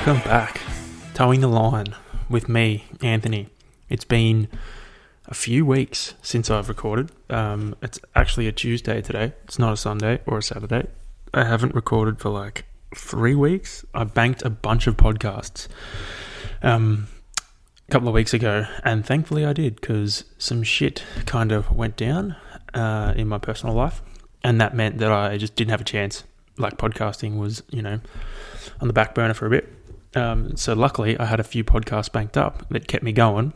Welcome back. Towing the line with me, Anthony. It's been a few weeks since I've recorded. It's actually a Tuesday today. It's not a Sunday or a Saturday. I haven't recorded for like 3 weeks. I banked a bunch of podcasts a couple of weeks ago, and thankfully I did, because some shit kind of went down in my personal life, and that meant that I just didn't have a chance. Like, podcasting was, on the back burner for a bit. So luckily I had a few podcasts banked up that kept me going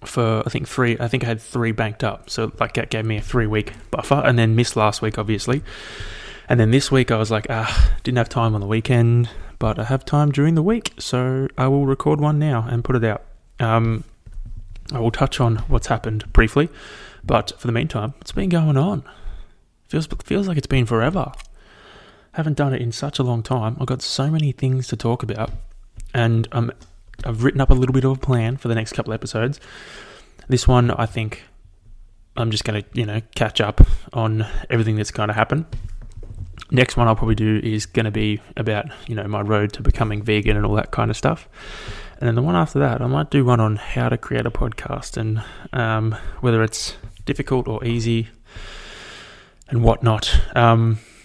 for, I think I had 3 banked up. So like that gave me a 3-week buffer, and then missed last week, obviously. And then this week I was like, didn't have time on the weekend, but I have time during the week. So I will record one now and put it out. I will touch on what's happened briefly, but for the meantime, it's been going on. Feels like it's been forever. Haven't done it in such a long time. I've got so many things to talk about, and I've written up a little bit of a plan for the next couple of episodes. This one, I think I'm just going to, catch up on everything that's going to happen. Next one I'll probably do is going to be about, my road to becoming vegan and all that kind of stuff. And then the one after that, I might do one on how to create a podcast, and whether it's difficult or easy and whatnot.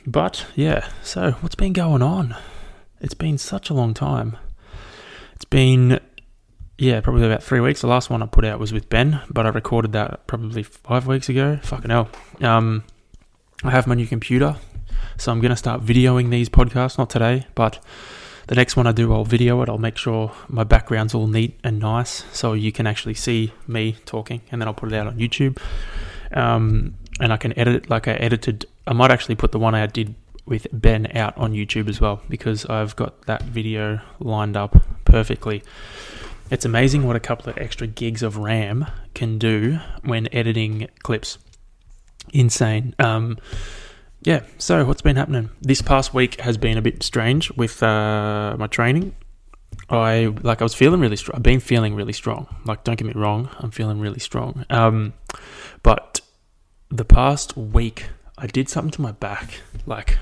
But yeah, so what's been going on? It's been such a long time. It's been, probably about 3 weeks. The last one I put out was with Ben, but I recorded that probably 5 weeks ago. Fucking hell. I have my new computer, so I'm going to start videoing these podcasts, not today, but the next one I do, I'll video it. I'll make sure my background's all neat and nice, so you can actually see me talking, and then I'll put it out on YouTube. And I can edit it like I edited. I might actually put the one I did with Ben out on YouTube as well, because I've got that video lined up perfectly. It's amazing what a couple of extra gigs of RAM can do when editing clips. Insane. So what's been happening? This past week has been a bit strange with my training. I was feeling really strong. I've been feeling really strong. Like, don't get me wrong, I'm feeling really strong. But the past week, I did something to my back. Like,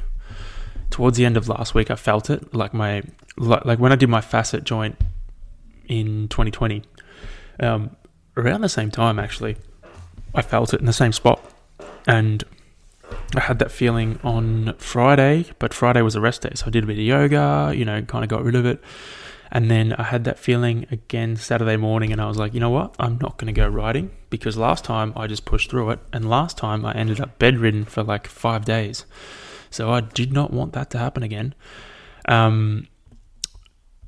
towards the end of last week, I felt it. Like when I did my facet joint in 2020, around the same time, actually, I felt it in the same spot. And I had that feeling on Friday, but Friday was a rest day, so I did a bit of yoga, kind of got rid of it. And then I had that feeling again Saturday morning, and I was like, you know what? I'm not going to go riding, because last time I just pushed through it, and last time I ended up bedridden for like 5 days. So I did not want that to happen again.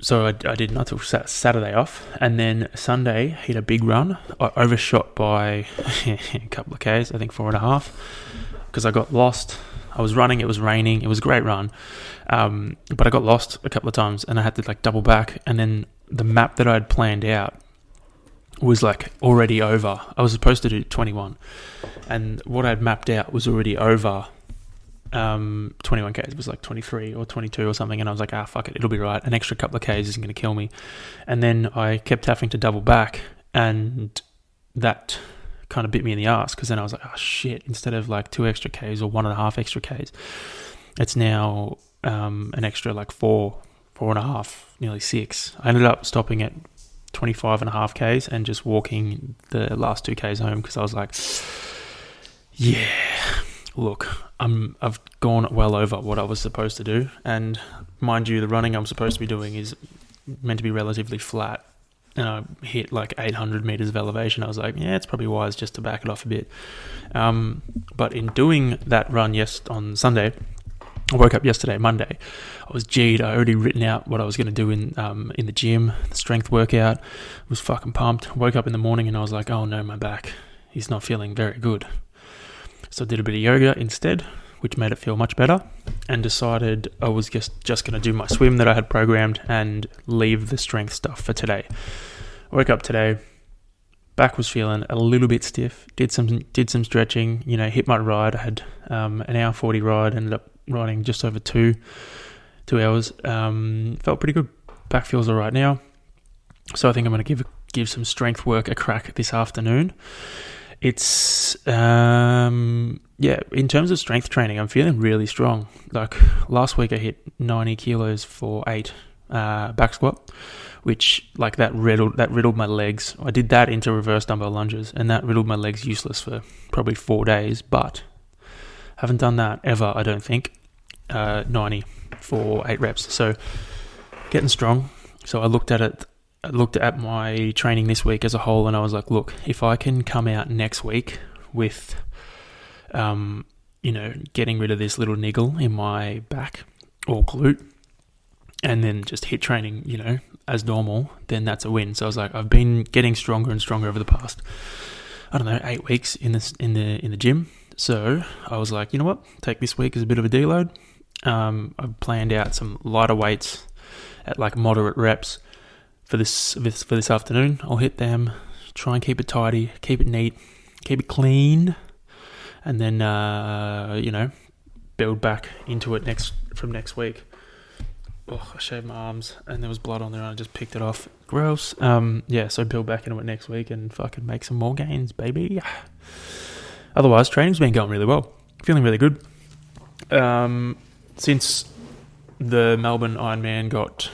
So I didn't. I took Saturday off, and then Sunday hit a big run. I overshot by a couple of Ks, I think 4.5, because I got lost. I was running, it was raining, it was a great run, but I got lost a couple of times, and I had to double back, and then the map that I had planned out was already over. I was supposed to do 21, and what I had mapped out was already over 21 Ks. It was 23 or 22 or something, and I was like, fuck it, it'll be right. An extra couple of Ks isn't going to kill me. And then I kept having to double back, and that kind of bit me in the ass, because then I was like, shit, instead of 2 extra Ks or 1.5 extra Ks, it's now an extra 4.5, nearly 6. I ended up stopping at 25.5 Ks and just walking the last 2 Ks home, because I was like, yeah, look, I've gone well over what I was supposed to do. And mind you, the running I'm supposed to be doing is meant to be relatively flat, and I hit 800 meters of elevation. I was like, it's probably wise just to back it off a bit. But in doing that run on Sunday, I woke up yesterday, Monday. I was G'd. I already written out what I was going to do in the gym, the strength workout. Was fucking pumped. Woke up in the morning and I was like, oh no, my back is not feeling very good. So I did a bit of yoga instead, which made it feel much better, and decided I was just going to do my swim that I had programmed and leave the strength stuff for today. I woke up today, back was feeling a little bit stiff, did some stretching, hit my ride. I had an hour 40 ride, ended up riding just over 2 hours. Felt pretty good. Back feels all right now. So I think I'm going to give some strength work a crack this afternoon. It's in terms of strength training, I'm feeling really strong. Last week I hit 90 kilos for 8 back squat, which like that riddled my legs. I did that into reverse dumbbell lunges, and that riddled my legs useless for probably 4 days. But haven't done that ever, I don't think. 90 for 8 reps. So getting strong. So I looked at it. I looked at my training this week as a whole, and I was like, look, if I can come out next week with, getting rid of this little niggle in my back or glute, and then just hit training, as normal, then that's a win. So I was like, I've been getting stronger and stronger over the past, 8 weeks in the gym. So I was like, you know what? Take this week as a bit of a deload. I've planned out some lighter weights at like moderate reps for this afternoon. I'll hit them, try and keep it tidy, keep it neat, keep it clean, and then build back into it from next week. Oh, I shaved my arms and there was blood on there and I just picked it off. Gross. So build back into it next week and fucking make some more gains, baby. Otherwise, training's been going really well. Feeling really good. Since the Melbourne Ironman got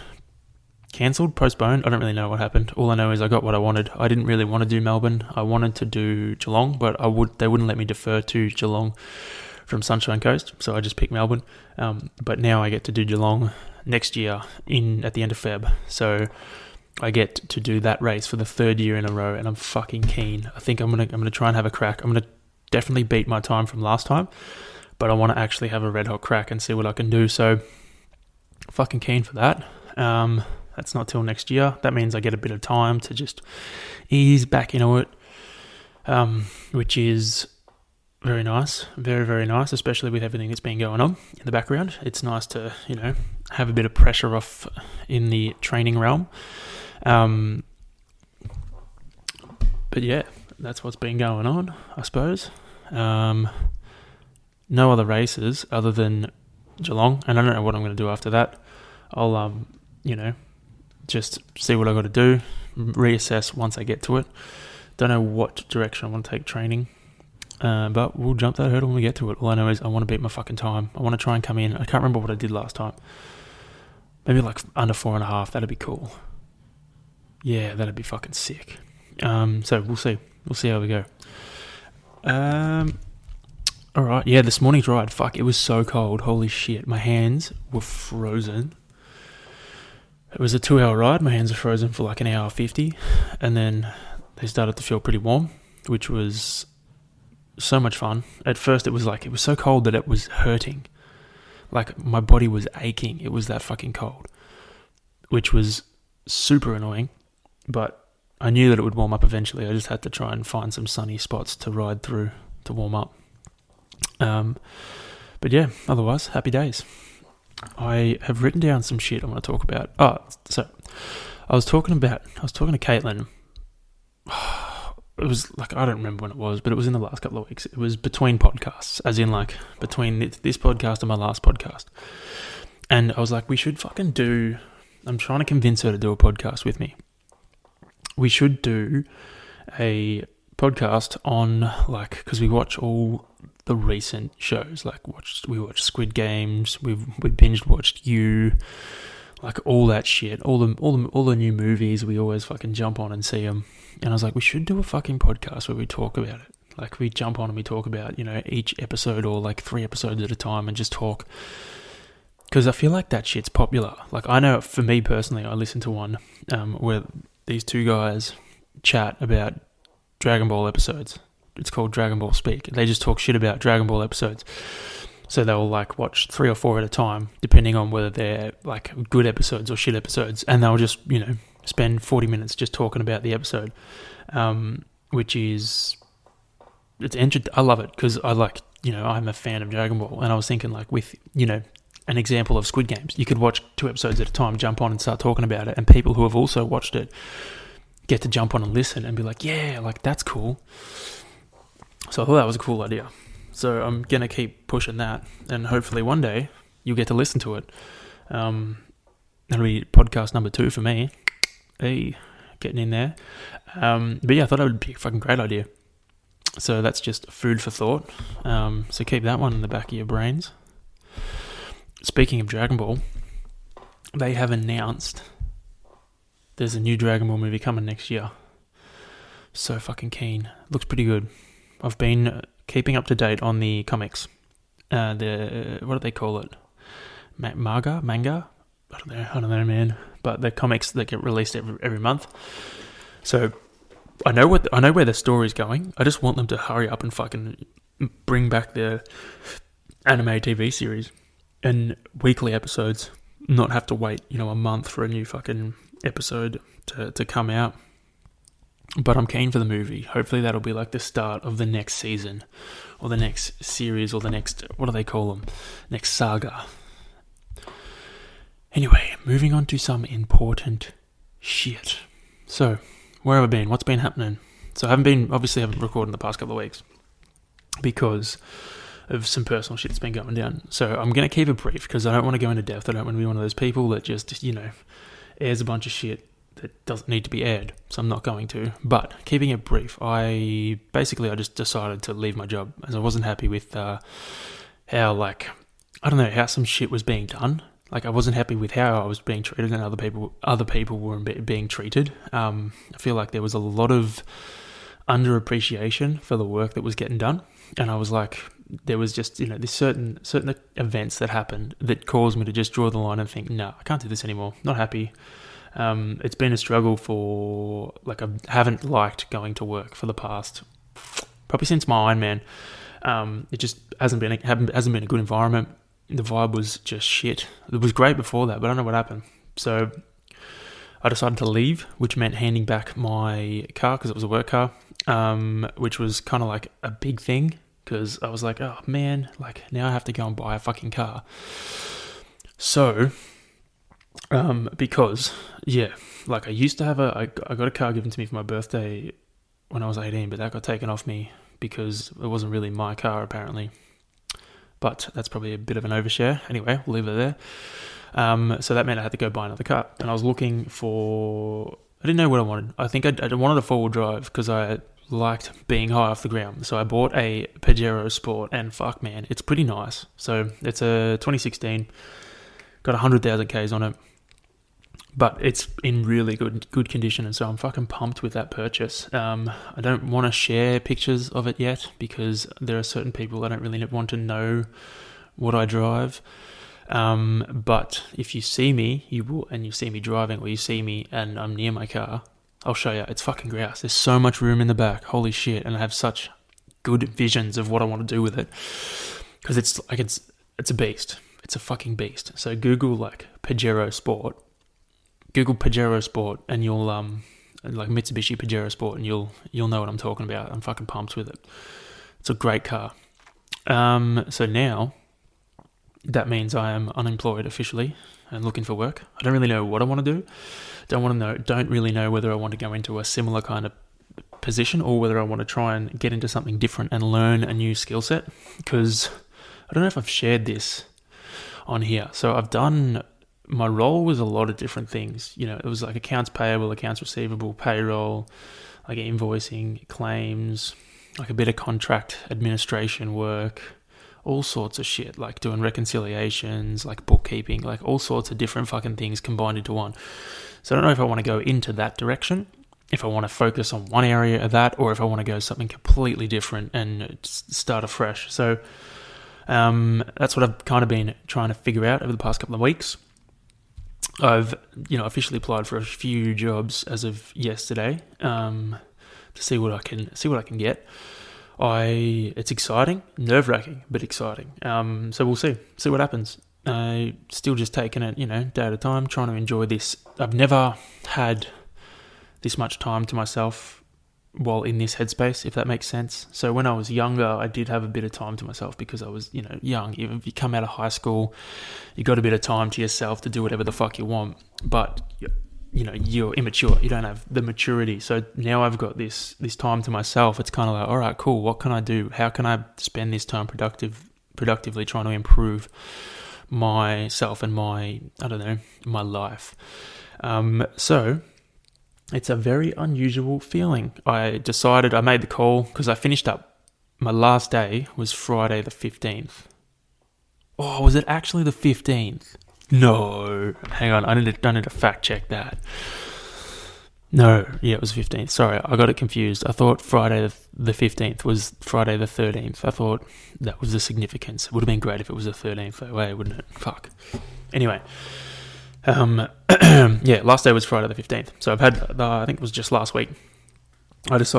cancelled, postponed, I don't really know what happened. All I know is I got what I wanted. I didn't really want to do Melbourne. I wanted to do Geelong, but they wouldn't let me defer to Geelong from Sunshine Coast, so I just picked Melbourne. But now I get to do Geelong next year at the end of Feb. So I get to do that race for the 3rd year in a row, and I'm fucking keen. I think I'm gonna try and have a crack. I'm gonna definitely beat my time from last time, but I want to actually have a red hot crack and see what I can do. So fucking keen for that. That's not till next year. That means I get a bit of time to just ease back into it, which is very nice. Very, very nice, especially with everything that's been going on in the background. It's nice to, have a bit of pressure off in the training realm. But yeah, that's what's been going on, I suppose. No other races other than Geelong, and I don't know what I'm going to do after that. I'll, just see what I got to do, reassess once I get to it. Don't know what direction I want to take training, but we'll jump that hurdle when we get to it. All I know is I want to beat my fucking time. I want to try and come in. I can't remember what I did last time. Maybe like under 4.5. That'd be cool. Yeah, that'd be fucking sick. So we'll see. We'll see how we go. Alright, yeah, this morning's ride, fuck, it was so cold, holy shit, my hands were frozen. It was a 2-hour ride, my hands were frozen for like an hour 50, and then they started to feel pretty warm, which was so much fun. At first it was so cold that it was hurting, like my body was aching, it was that fucking cold, which was super annoying, but I knew that it would warm up eventually. I just had to try and find some sunny spots to ride through to warm up. But yeah, otherwise, happy days. I have written down some shit I want to talk about. So I was talking to Caitlin. It was like, I don't remember when it was, but it was in the last couple of weeks. It was between podcasts, as in like between this podcast and my last podcast. And I was like, we should fucking I'm trying to convince her to do a podcast with me. We should do a podcast on, like, because we watch all the recent shows, like we watched Squid Games, we binge watched You, like all that shit, all the new movies. We always fucking jump on and see them. And I was like, we should do a fucking podcast where we talk about it. Like we jump on and we talk about, each episode, or like 3 episodes at a time, and just talk. Because I feel like that shit's popular. Like I know for me personally, I listened to one where these 2 guys chat about Dragon Ball episodes. It's called Dragon Ball Speak. They just talk shit about Dragon Ball episodes. So they'll like watch 3 or 4 at a time, depending on whether they're like good episodes or shit episodes. And they'll just, spend 40 minutes just talking about the episode, which is, I love it because I like, I'm a fan of Dragon Ball. And I was thinking like with, an example of Squid Games, you could watch 2 episodes at a time, jump on and start talking about it. And people who have also watched it get to jump on and listen and be like, yeah, like that's cool. So I thought that was a cool idea. So I'm going to keep pushing that, and hopefully one day you'll get to listen to it. That'll be podcast number 2 for me. Hey, getting in there. But yeah, I thought it would be a fucking great idea. So that's just food for thought. So keep that one in the back of your brains. Speaking of Dragon Ball, they have announced there's a new Dragon Ball movie coming next year. So fucking keen. Looks pretty good. I've been keeping up to date on the comics. What do they call it? Manga? I don't know, man. But the comics that get released every month. So I know where the story's going. I just want them to hurry up and fucking bring back the anime TV series and weekly episodes. Not have to wait, a month for a new fucking episode to come out. But I'm keen for the movie. Hopefully that'll be like the start of the next season, or the next series, or the next, what do they call them? Next saga. Anyway, moving on to some important shit. So, where have I been? What's been happening? So I haven't recorded in the past couple of weeks because of some personal shit that's been going down. So I'm going to keep it brief because I don't want to go into depth. I don't want to be one of those people that just, airs a bunch of shit that doesn't need to be aired. So I'm not going to. But keeping it brief, I just decided to leave my job as I wasn't happy with how some shit was being done. Like, I wasn't happy with how I was being treated and other people were being treated. I feel like there was a lot of underappreciation for the work that was getting done. And I was like, there was just, this certain events that happened that caused me to just draw the line and think, no, I can't do this anymore. Not happy. It's been a struggle for, I haven't liked going to work for the past, probably since my Iron Man. It just hasn't been a good environment. The vibe was just shit. It was great before that, but I don't know what happened. So I decided to leave, which meant handing back my car because it was a work car, which was kind of like a big thing because I was like, oh man, now I have to go and buy a fucking car. So, because, I used to have I got a car given to me for my birthday when I was 18, but that got taken off me because it wasn't really my car apparently. But that's probably a bit of an overshare. Anyway, we'll leave it there. So that meant I had to go buy another car. And I was looking for... I didn't know what I wanted. I think I wanted a four-wheel drive because I liked being high off the ground. So I bought a Pajero Sport. And fuck, man, it's pretty nice. So it's a 2016. Got 100,000 Ks on it. But it's in really good condition, and so I'm fucking pumped with that purchase. I don't want to share pictures of it yet because there are certain people I don't really want to know what I drive. But if you see me, and you see me driving, or you see me and I'm near my car, I'll show you. It's fucking grouse. There's so much room in the back. Holy shit! And I have such good visions of what I want to do with it because it's a beast. It's a fucking beast. So Google Pajero Sport. Google Pajero Sport and you'll Mitsubishi Pajero Sport and you'll know what I'm talking about. I'm fucking pumped with it. It's a great car. So now that means I am unemployed officially and looking for work. I don't really know what I want to do. Don't really know whether I want to go into a similar kind of position or whether I want to try and get into something different and learn a new skill set, because I don't know if I've shared this on here. So my role was a lot of different things. It was like accounts payable, accounts receivable, payroll, invoicing, claims, a bit of contract administration work, all sorts of shit, doing reconciliations, bookkeeping, all sorts of different fucking things combined into one. So I don't know if I want to go into that direction, if I want to focus on one area of that, or if I want to go something completely different and start afresh. So that's what I've kind of been trying to figure out over the past couple of weeks. I've, officially applied for a few jobs as of yesterday, to see what I can get. It's exciting, nerve-wracking, but exciting. So we'll see what happens. Still just taking it, day at a time, trying to enjoy this. I've never had this much time to myself while in this headspace, if that makes sense. So when I was younger, I did have a bit of time to myself because I was, young. Even if you come out of high school, you got a bit of time to yourself to do whatever the fuck you want. But, you're immature. You don't have the maturity. So now I've got this time to myself. It's kind of like, all right, cool. What can I do? How can I spend this time productively trying to improve myself and my life? So it's a very unusual feeling. I made the call because I finished up. My last day was Friday the 15th. Oh, was it actually the 15th? No, hang on. I need to fact check that. No, yeah, it was 15th. Sorry, I got it confused. I thought Friday the 15th was Friday the 13th. I thought that was the significance. It would have been great if it was the 13th way, wouldn't it? Fuck. Anyway, yeah, last day was Friday the 15th. So I've had, I think it was just last week, I was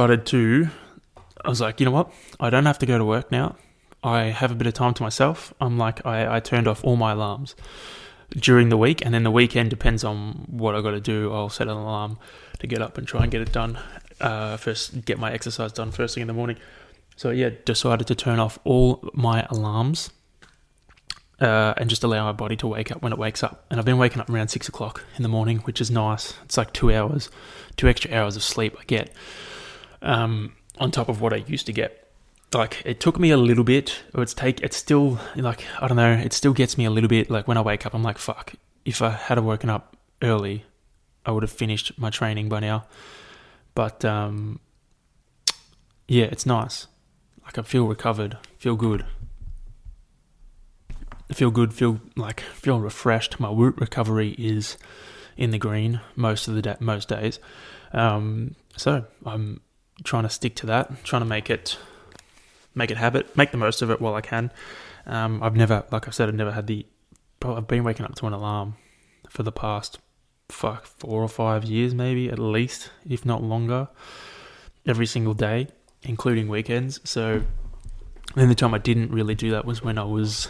like, you know what? I don't have to go to work now. I have a bit of time to myself. I turned off all my alarms during the week, and then the weekend depends on what I got to do. I'll set an alarm to get up and try and get it done. First, get my exercise done first thing in the morning. So yeah, decided to turn off all my alarms and just allow my body to wake up when it wakes up. And I've been waking up around 6 o'clock in the morning, which is nice. It's like 2 extra hours of sleep I get on top of what I used to get. Like, it took me a little bit, or it's still, like, I don't know, it still gets me a little bit, like, when I wake up, I'm like, fuck, if I had woken up early, I would have finished my training by now. But, yeah, it's nice. Like, I feel recovered, feel good. Feel refreshed. My root recovery is in the green most days. So, I'm trying to stick to that, trying to make it habit, make the most of it while I can. I've never been waking up to an alarm for the past 4 or 5 years, maybe, at least, if not longer, every single day, including weekends. So the only time I didn't really do that was when I was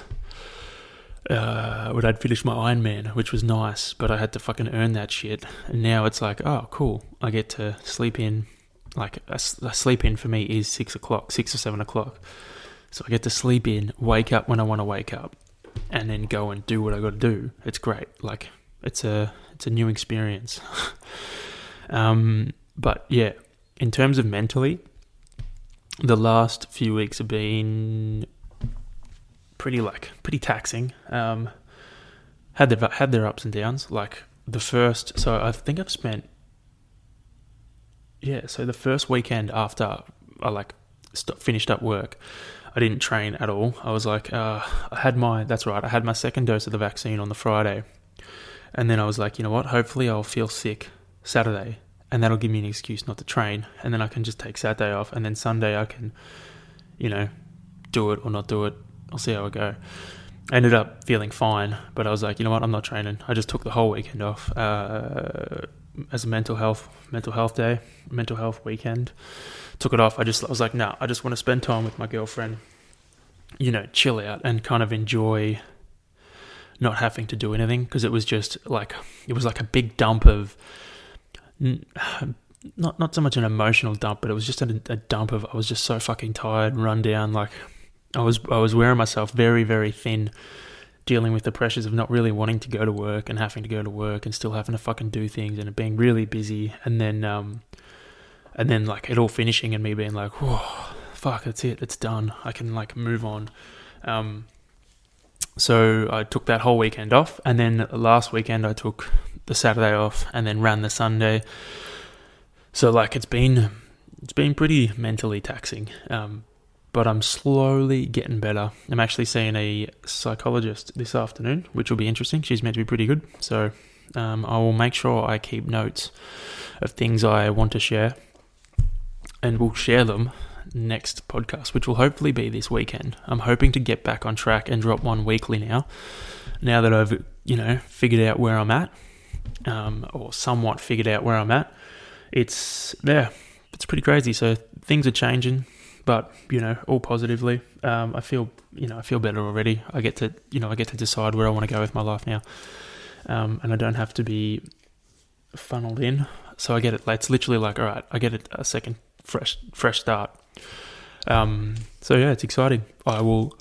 when I'd finished my Ironman, which was nice, but I had to fucking earn that shit. And now it's like, oh, cool, I get to sleep in. Like, a sleep in for me is 6 or 7 o'clock. So I get to sleep in, wake up when I want to wake up, and then go and do what I got to do. It's great. Like, it's a new experience. But yeah, in terms of mentally, the last few weeks have been pretty taxing. Had their ups and downs. Like, so I think I've spent. Yeah, so the first weekend after I finished up work, I didn't train at all. I was like, I had my second dose of the vaccine on the Friday. And then I was like, you know what, hopefully I'll feel sick Saturday, and that'll give me an excuse not to train. And then I can just take Saturday off, and then Sunday I can, do it or not do it. I'll see how I go. I ended up feeling fine, but I was like, you know what, I'm not training. I just took the whole weekend off. As a mental health weekend, took it off. I was like, I just want to spend time with my girlfriend, chill out and kind of enjoy not having to do anything, because it was just like, a big dump of, not so much an emotional dump, but it was just a dump of, I was just so fucking tired, run down. Like, I was wearing myself very, very thin, dealing with the pressures of not really wanting to go to work and having to go to work and still having to fucking do things and it being really busy, and then like it all finishing and me being like, whoa, fuck, that's it, it's done, I can like move on. So I took that whole weekend off, and then last weekend I took the Saturday off and then ran the Sunday. So like it's been pretty mentally taxing. But I'm slowly getting better. I'm actually seeing a psychologist this afternoon, which will be interesting. She's meant to be pretty good. So I will make sure I keep notes of things I want to share, and we'll share them next podcast, which will hopefully be this weekend. I'm hoping to get back on track and drop one weekly now that I've, figured out where I'm at, or somewhat figured out where I'm at. It's pretty crazy. So things are changing, but all positively. I feel better already. I get to decide where I want to go with my life now, and I don't have to be funneled in. So I get it. It's literally like, all right, I get a second fresh start. So yeah, it's exciting. And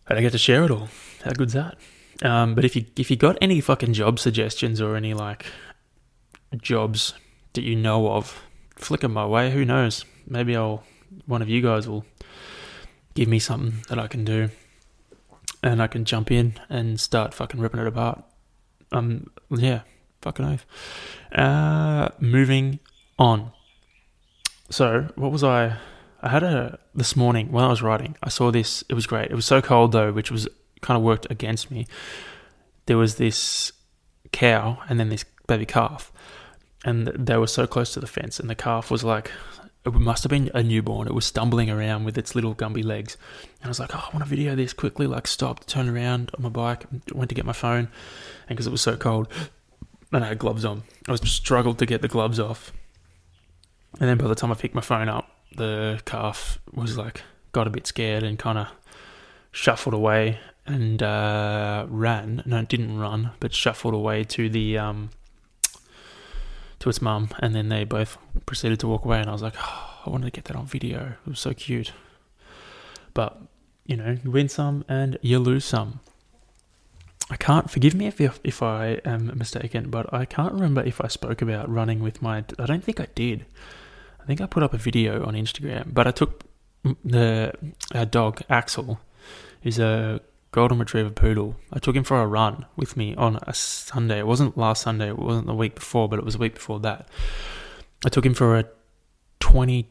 I get to share it all. How good's that? But if you got any fucking job suggestions or any like jobs that you know of, flick them my way. Who knows? Maybe one of you guys will give me something that I can do, and I can jump in and start fucking ripping it apart. Yeah, fucking oath. Moving on. So, what was I had this morning when I was writing, I saw this. It was great. It was so cold though, which was kind of worked against me. there was this cow and then this baby calf, and they were so close to the fence, and the calf was like, it must have been a newborn. It was stumbling around with its little Gumby legs. And I was like, oh, I want to video this quickly. Like, stopped, turned around on my bike, went to get my phone. And because it was so cold, and I had gloves on, I struggled to get the gloves off. And then by the time I picked my phone up, the calf was like, got a bit scared and kind of shuffled away and ran. No, it didn't run, but shuffled away to the to its mum, and then they both proceeded to walk away, and I was like, oh, I wanted to get that on video. It was so cute. But, you know, you win some and you lose some. I can't, forgive me if I am mistaken, but I can't remember if I spoke about running with I don't think I did. I think I put up a video on Instagram, but I took our dog, Axel, who's a golden retriever poodle. I took him for a run with me on a Sunday. It wasn't last Sunday, it wasn't the week before, but it was the week before that. I took him for a 22k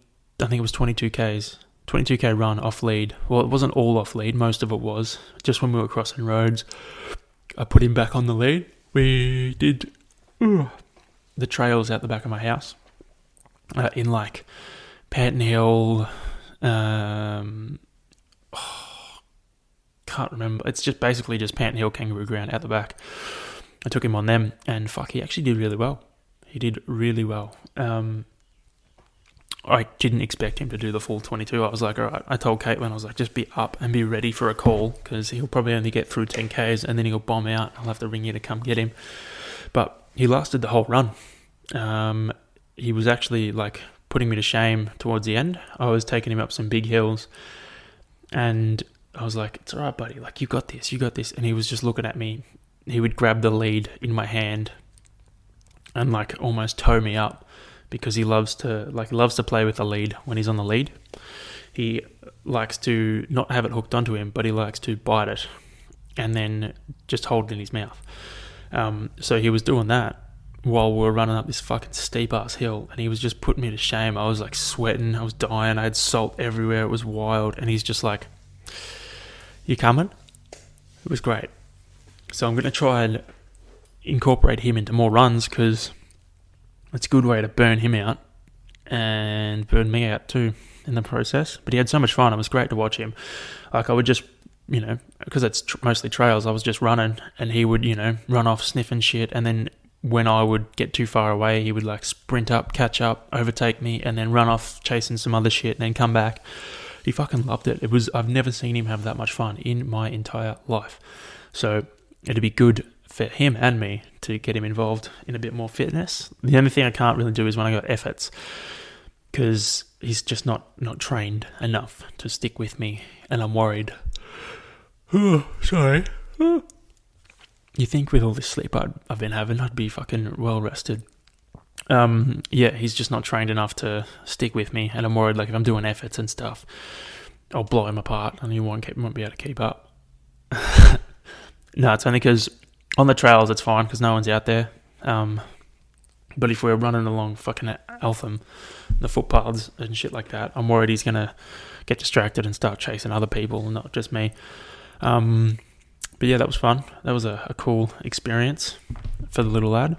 run off lead. Well, it wasn't all off lead, most of it was. Just when we were crossing roads, I put him back on the lead. We did the trails out the back of my house in like Panton Hill, can't remember. It's just basically just Panton Hill Kangaroo Ground out the back. I took him on them, and fuck, he actually did really well. He did really well. I didn't expect him to do the full 22. I was like, all right. I told Caitlin, I was like, just be up and be ready for a call, because he'll probably only get through 10Ks and then he'll bomb out. I'll have to ring you to come get him. But he lasted the whole run. He was actually like putting me to shame towards the end. I was taking him up some big hills, and I was like, it's all right, buddy. Like, you got this. And he was just looking at me. He would grab the lead in my hand and like almost tow me up, because he loves to play with the lead when he's on the lead. He likes to not have it hooked onto him, but he likes to bite it and then just hold it in his mouth. So he was doing that while we were running up this fucking steep ass hill, and he was just putting me to shame. I was like sweating. I was dying. I had salt everywhere. It was wild. And he's just like, you coming? It was great. So I'm going to try and incorporate him into more runs, because it's a good way to burn him out and burn me out too in the process. But he had so much fun. It was great to watch him. Like, I would just, you know, because it's mostly trails, I was just running, and he would, you know, run off sniffing shit. And then when I would get too far away, he would like sprint up, catch up, overtake me, and then run off chasing some other shit and then come back. He fucking loved it. I've never seen him have that much fun in my entire life. So it'd be good for him and me to get him involved in a bit more fitness. The only thing I can't really do is when I got efforts, because he's just not trained enough to stick with me, and I'm worried. Oh, sorry. You think with all this sleep I've been having, I'd be fucking well rested. Yeah, he's just not trained enough to stick with me, and I'm worried, like, if I'm doing efforts and stuff, I'll blow him apart and he won't be able to keep up. No, it's only because on the trails it's fine because no one's out there. But if we're running along fucking Eltham, the footpaths and shit like that, I'm worried he's gonna get distracted and start chasing other people and not just me. But yeah, that was fun. That was a cool experience for the little lad.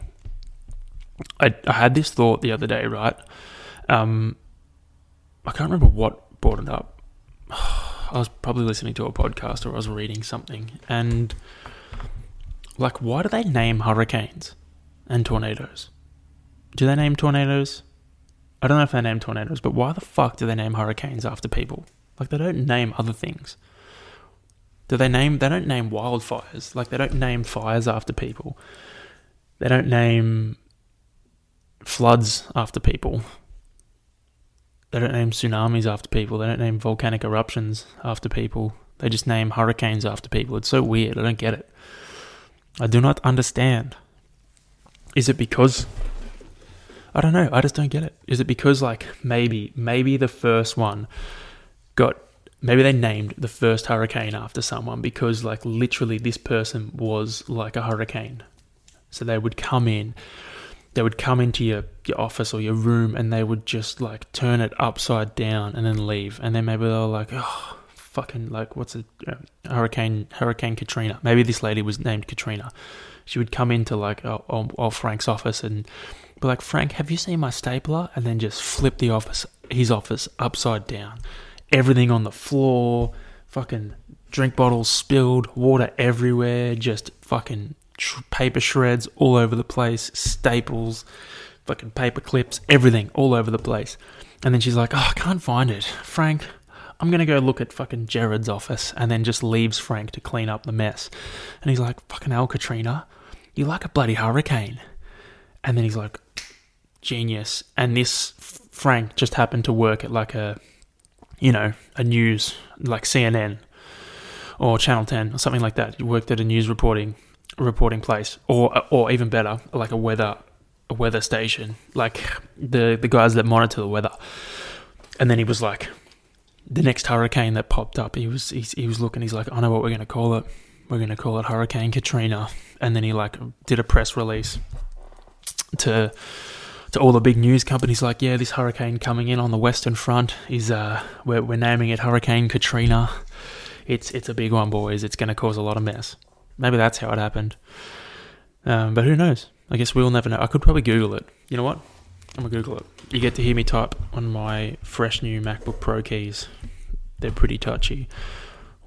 I had this thought the other day, right? I can't remember what brought it up. I was probably listening to a podcast or I was reading something, and like, why do they name hurricanes and tornadoes? Do they name tornadoes? I don't know if they name tornadoes, but why the fuck do they name hurricanes after people? Like, they don't name other things. They don't name wildfires. Like, they don't name fires after people. They don't name floods after people. They don't name tsunamis after people. They don't name volcanic eruptions after people. They just name hurricanes after people. It's so weird. I don't get it. I do not understand. Is it because... I don't know. I just don't get it. Is it because, like, maybe the first one got... Maybe they named the first hurricane after someone because, like, literally this person was like a hurricane. So they would come into your office or your room, and they would just, like, turn it upside down and then leave. And then maybe they were like, oh, fucking, like, what's it, Hurricane Katrina. Maybe this lady was named Katrina. She would come into, like, Frank's office and be like, Frank, have you seen my stapler? And then just flip his office upside down. Everything on the floor, fucking drink bottles spilled, water everywhere, just fucking paper shreds all over the place, staples, fucking paper clips, everything all over the place. And then she's like, I can't find it. Frank, I'm going to go look at fucking Jared's office, and then just leaves Frank to clean up the mess. And he's like, fucking hell, Katrina, you like a bloody hurricane. And then he's like, genius. And this Frank just happened to work at like a news, like CNN or Channel 10 or something like that. He worked at a news reporting place, or even better, like a weather station, like the guys that monitor the weather. And then he was like, the next hurricane that popped up, he was looking, he's like, I know what we're going to call it. We're going to call it Hurricane Katrina. And then he like did a press release to all the big news companies, like, yeah, this hurricane coming in on the western front is we're naming it Hurricane Katrina. It's a big one, boys. It's going to cause a lot of mess. Maybe that's how it happened. But who knows? I guess we'll never know. I could probably Google it. You know what? I'm going to Google it. You get to hear me type on my fresh new MacBook Pro keys. They're pretty touchy.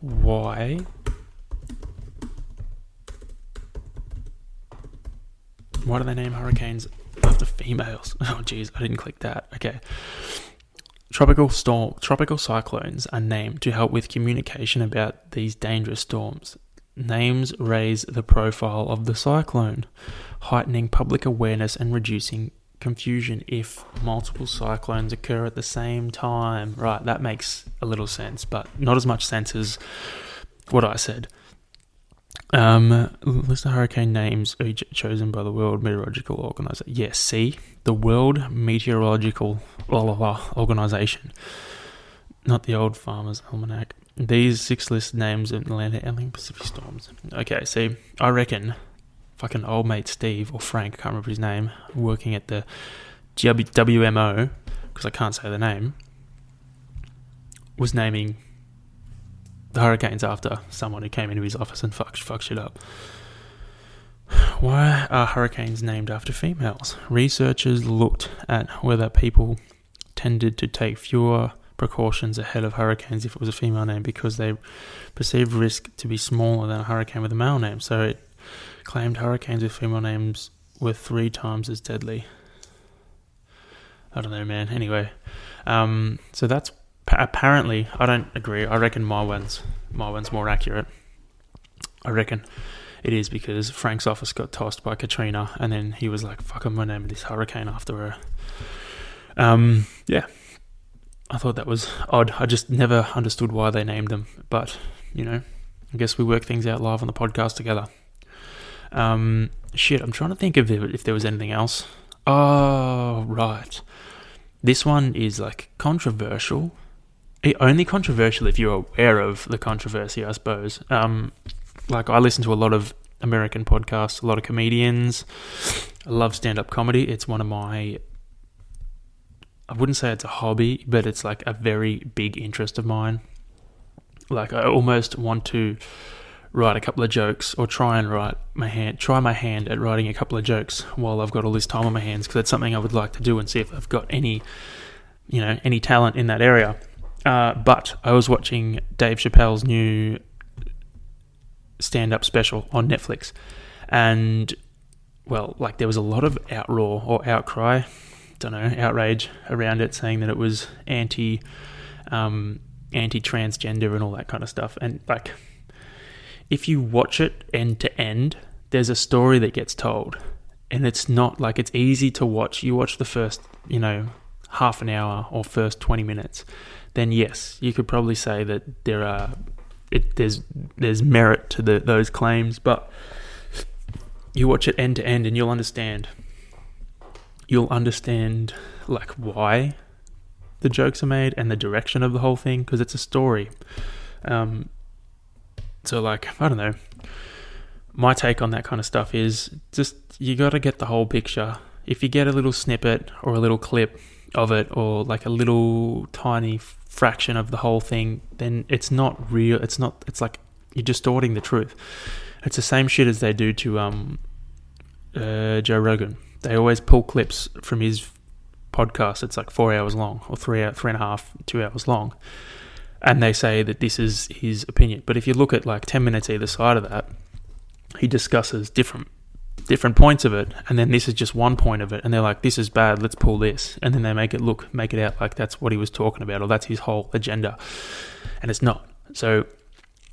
Why do they name hurricanes after females? Oh, geez, I didn't click that. Okay. Tropical cyclones are named to help with communication about these dangerous storms. Names raise the profile of the cyclone, heightening public awareness and reducing confusion if multiple cyclones occur at the same time. Right, that makes a little sense, but not as much sense as what I said. List of hurricane names chosen by the World Meteorological Organization. Yes, see? The World Meteorological Organization. Not the old Farmer's Almanac. These 6 list names of Atlantic and Pacific storms. Okay, see, I reckon fucking old mate Steve, or Frank, I can't remember his name, working at the WMO, because I can't say the name, was naming the hurricanes after someone who came into his office and fucked shit up. Why are hurricanes named after females? Researchers looked at whether people tended to take fewer precautions ahead of hurricanes if it was a female name, because they perceived risk to be smaller than a hurricane with a male name. So it claimed hurricanes with female names were 3 times as deadly. I don't know, man. Anyway, so that's apparently, I don't agree. I reckon my one's more accurate. I reckon it is, because Frank's office got tossed by Katrina, and then he was like, fuck, I'm going to name this hurricane after her. Yeah. I thought that was odd. I just never understood why they named them. But, I guess we work things out live on the podcast together. Shit, I'm trying to think of if there was anything else. Oh, right. This one is like controversial. Only controversial if you're aware of the controversy, I suppose. Like, I listen to a lot of American podcasts, a lot of comedians. I love stand-up comedy. It's one of my... I wouldn't say it's a hobby, but it's like a very big interest of mine. Like, I almost want to write a couple of jokes, or try my hand at writing a couple of jokes while I've got all this time on my hands, because that's something I would like to do and see if I've got any talent in that area. But I was watching Dave Chappelle's new stand-up special on Netflix, and, well, like, there was a lot of outroar or outcry, outrage around it, saying that it was anti-transgender and all that kind of stuff. And, like, if you watch it end to end, there's a story that gets told, and it's not like it's easy to watch. You watch the first, half an hour or first 20 minutes, then yes, you could probably say that there's merit to those claims. But you watch it end to end, and you'll understand like why the jokes are made and the direction of the whole thing, because it's a story. So, like, I don't know, my take on that kind of stuff is just, you got to get the whole picture. If you get a little snippet or a little clip, of it, or like a little tiny fraction of the whole thing, then it's not real. It's like you're distorting the truth. It's the same shit as they do to Joe Rogan. They always pull clips from his podcast. It's like 4 hours long, or 3.5, 2 hours long, and they say that this is his opinion. But if you look at like 10 minutes either side of that, he discusses different points of it, and then this is just one point of it, and they're like, this is bad, let's pull this, and then they make it out like that's what he was talking about, or that's his whole agenda, and it's not. So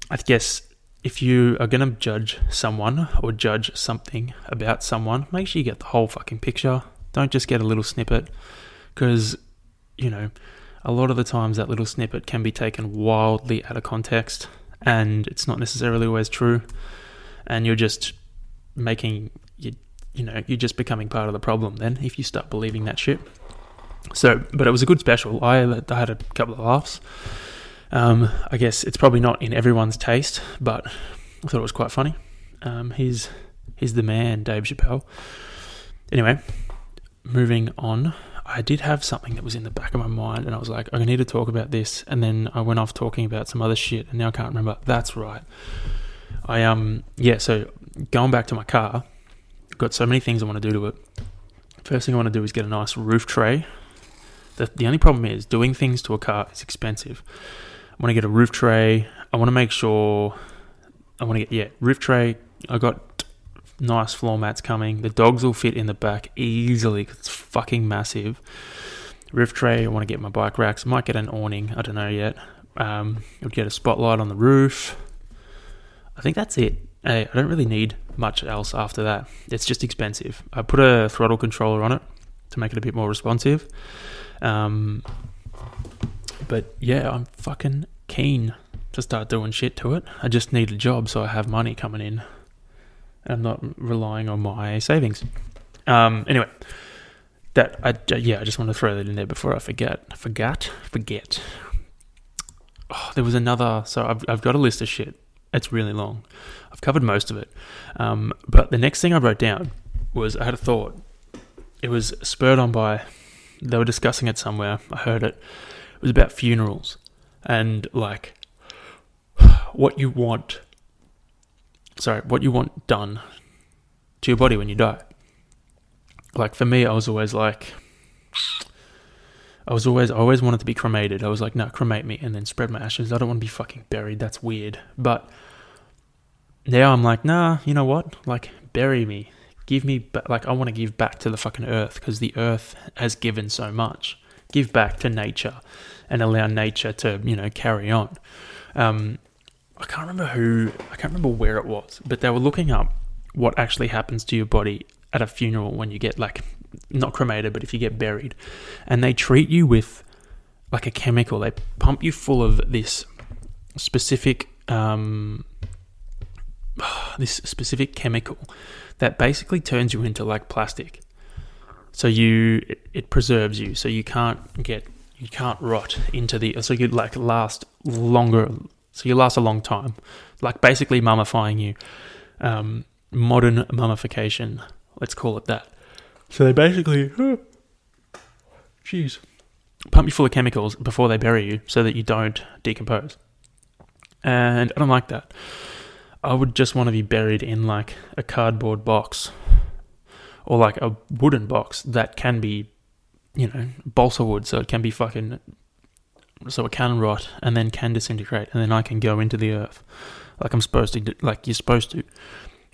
I guess if you are going to judge someone or judge something about someone, make sure you get the whole fucking picture. Don't just get a little snippet, because, you know, a lot of the times that little snippet can be taken wildly out of context, and it's not necessarily always true, and you're just you're just becoming part of the problem then if you start believing that shit. So, but it was a good special. I had a couple of laughs. I guess it's probably not in everyone's taste, but I thought it was quite funny. He's the man, Dave Chappelle. Anyway, moving on. I did have something that was in the back of my mind, and I was like, I need to talk about this, and then I went off talking about some other shit, and now I can't remember. That's right. So going back to my car, I've got so many things I want to do to it. First thing I want to do is get a nice roof tray. The only problem is doing things to a car is expensive. I want to get a roof tray. I want to make sure roof tray. I got nice floor mats coming. The dogs will fit in the back easily because it's fucking massive. Roof tray. I want to get my bike racks. I might get an awning. I don't know yet. I'll get a spotlight on the roof. I think that's it. I don't really need much else after that. It's just expensive. I put a throttle controller on it to make it a bit more responsive. But yeah, I'm fucking keen to start doing shit to it. I just need a job so I have money coming in. I'm not relying on my savings. Anyway, I just want to throw that in there before I forget. Oh, there was another. So I've got a list of shit. It's really long. I've covered most of it. But the next thing I wrote down was I had a thought. It was spurred on by, they were discussing it somewhere. I heard it. It was about funerals and like what you want done to your body when you die. Like for me, I always wanted to be cremated. I was like, no, cremate me and then spread my ashes. I don't want to be fucking buried. That's weird. But now I'm like, nah, you know what? Like, bury me. Give me, I want to give back to the fucking earth because the earth has given so much. Give back to nature and allow nature to, carry on. I can't remember where it was, but they were looking up what actually happens to your body at a funeral when you get not cremated, but if you get buried, and they treat you with like a chemical. They pump you full of this specific chemical that basically turns you into like plastic. So it preserves you, so you can't rot into so you last longer. So you last a long time, like basically mummifying you. Modern mummification, let's call it that. So they basically, pump you full of chemicals before they bury you so that you don't decompose. And I don't like that. I would just want to be buried in like a cardboard box or like a wooden box that can be, balsa wood, so it can be so it can rot and then can disintegrate and then I can go into the earth like I'm supposed to, like you're supposed to.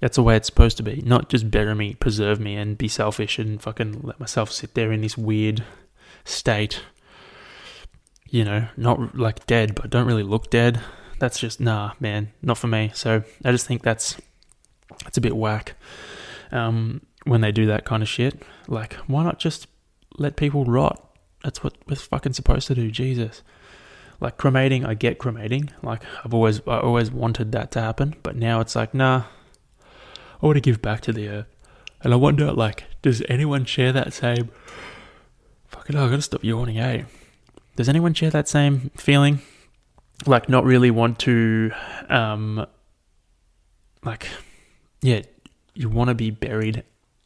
That's the way it's supposed to be. Not just bury me, preserve me, and be selfish and fucking let myself sit there in this weird state. Not like dead, but don't really look dead. That's just, nah, man, not for me. So I just think that's a bit whack when they do that kind of shit. Like, why not just let people rot? That's what we're fucking supposed to do, Jesus. Like cremating, I get cremating. Like I always wanted that to happen, but now it's like, nah, I want to give back to the earth. And I wonder, like, does anyone share that same... Fucking hell, I gotta stop yawning, eh? Does anyone share that same feeling? Like, not really want to... you want to be buried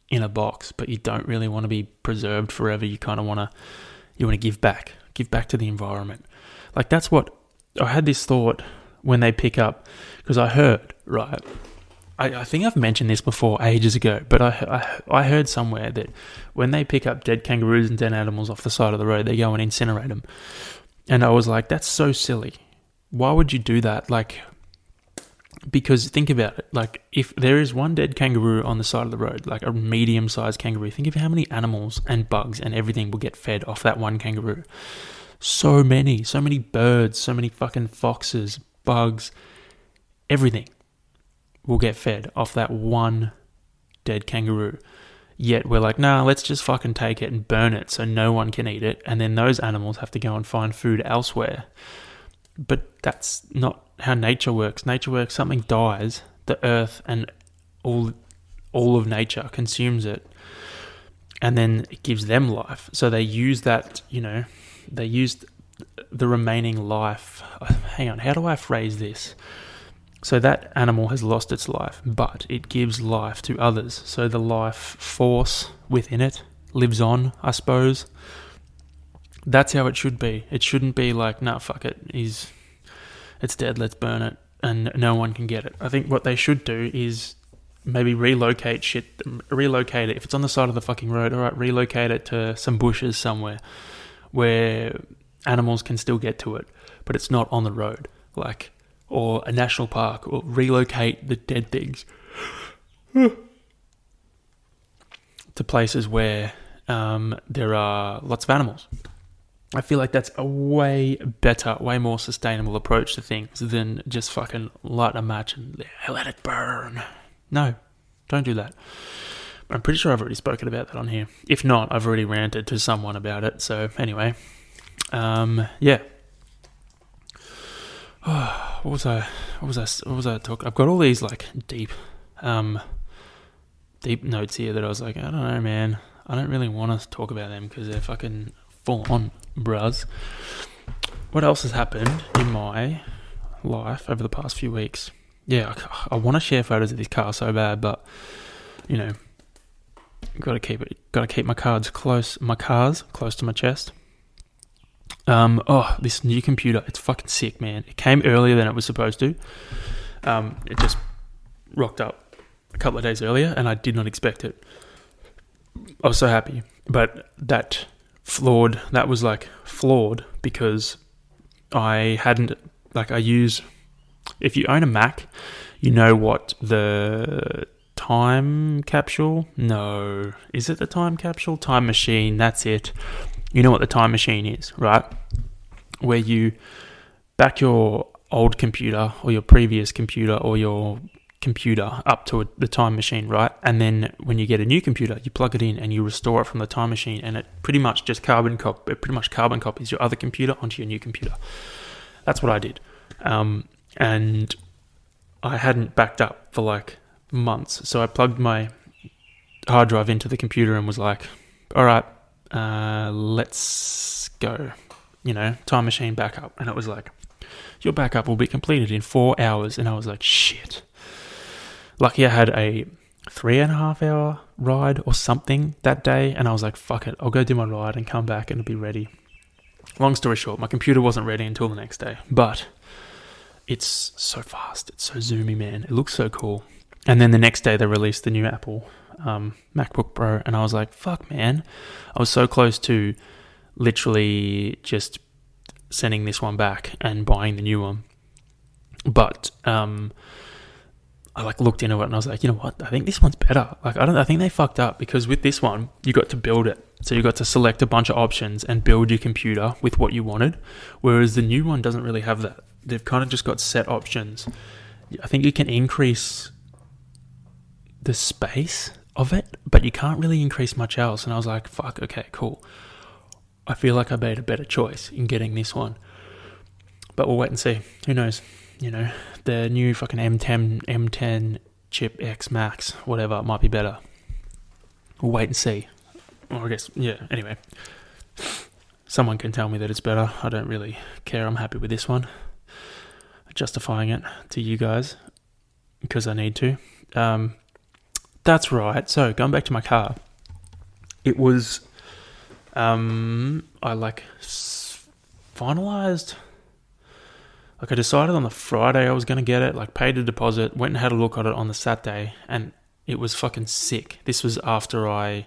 in a box, but you don't really want to be preserved forever. You kind of want to You want to give back to the environment. Like, that's what I had this thought when they pick up, because I heard, right, I think I've mentioned this before ages ago, but I heard somewhere that when they pick up dead kangaroos and dead animals off the side of the road, they go and incinerate them. And I was like, that's so silly. Why would you do that? Like, because think about it. Like, if there is one dead kangaroo on the side of the road, like a medium-sized kangaroo, think of how many animals and bugs and everything will get fed off that one kangaroo. So many birds, so many fucking foxes, bugs, everything will get fed off that one dead kangaroo. Yet we're like, nah, let's just fucking take it and burn it so no one can eat it, and then those animals have to go and find food elsewhere. But that's not how nature works. Nature works, something dies, the earth and all of nature consumes it, and then it gives them life. So they use that, they used the remaining life. Hang on, how do I phrase this? So that animal has lost its life, but it gives life to others. So the life force within it lives on, I suppose. That's how it should be. It shouldn't be like, nah, fuck it, it's dead, let's burn it, and no one can get it. I think what they should do is maybe relocate it. If it's on the side of the fucking road, all right, relocate it to some bushes somewhere where animals can still get to it, but it's not on the road, like, or a national park, or relocate the dead things to places where there are lots of animals. I feel like that's a way better, way more sustainable approach to things than just fucking light a match and let it burn. No, don't do that. But I'm pretty sure I've already spoken about that on here. If not, I've already ranted to someone about it. So anyway, yeah. Oh, what was I talking? I've got all these like deep notes here that I was like, I don't know, man. I don't really want to talk about them because they're fucking full on, bruz. What else has happened in my life over the past few weeks? Yeah, I want to share photos of this car so bad, but got to keep my cars close to my chest. This new computer, it's fucking sick, man. It came earlier than it was supposed to. It just rocked up a couple of days earlier, and I did not expect it. I was so happy, but that was flawed because I hadn't, if you own a Mac, you know what the time capsule? No. Is it the time capsule? Time machine, that's it. You know what the time machine is, right? Where you back your old computer or your previous computer or your computer up to the time machine, right? And then when you get a new computer, you plug it in and you restore it from the time machine, and it pretty much carbon copies your other computer onto your new computer. That's what I did. And I hadn't backed up for like months. So I plugged my hard drive into the computer and was like, all right, let's go, time machine backup. And it was like, your backup will be completed in 4 hours. And I was like, shit. Lucky I had a 3.5 hour ride or something that day. And I was like, fuck it, I'll go do my ride and come back and it'll be ready. Long story short, my computer wasn't ready until the next day, but it's so fast. It's so zoomy, man. It looks so cool. And then the next day they released the new Apple MacBook Pro, and I was like, fuck, man. I was so close to literally just sending this one back and buying the new one. But I looked into it and I was like, you know what? I think this one's better. I think they fucked up, because with this one, you got to build it. So you got to select a bunch of options and build your computer with what you wanted. Whereas the new one doesn't really have that. They've kind of just got set options. I think you can increase the space of it, but you can't really increase much else. And I was like, fuck, okay, cool. I feel like I made a better choice in getting this one. But we'll wait and see. Who knows? The new fucking M10 chip X Max, whatever, might be better. We'll wait and see. Or I guess, yeah, anyway. Someone can tell me that it's better. I don't really care. I'm happy with this one. Justifying it to you guys because I need to. That's right. So going back to my car, it was Finalized. Like, I decided on the Friday I was going to get it, like paid a deposit, went and had a look at it on the Saturday, and it was fucking sick. This was the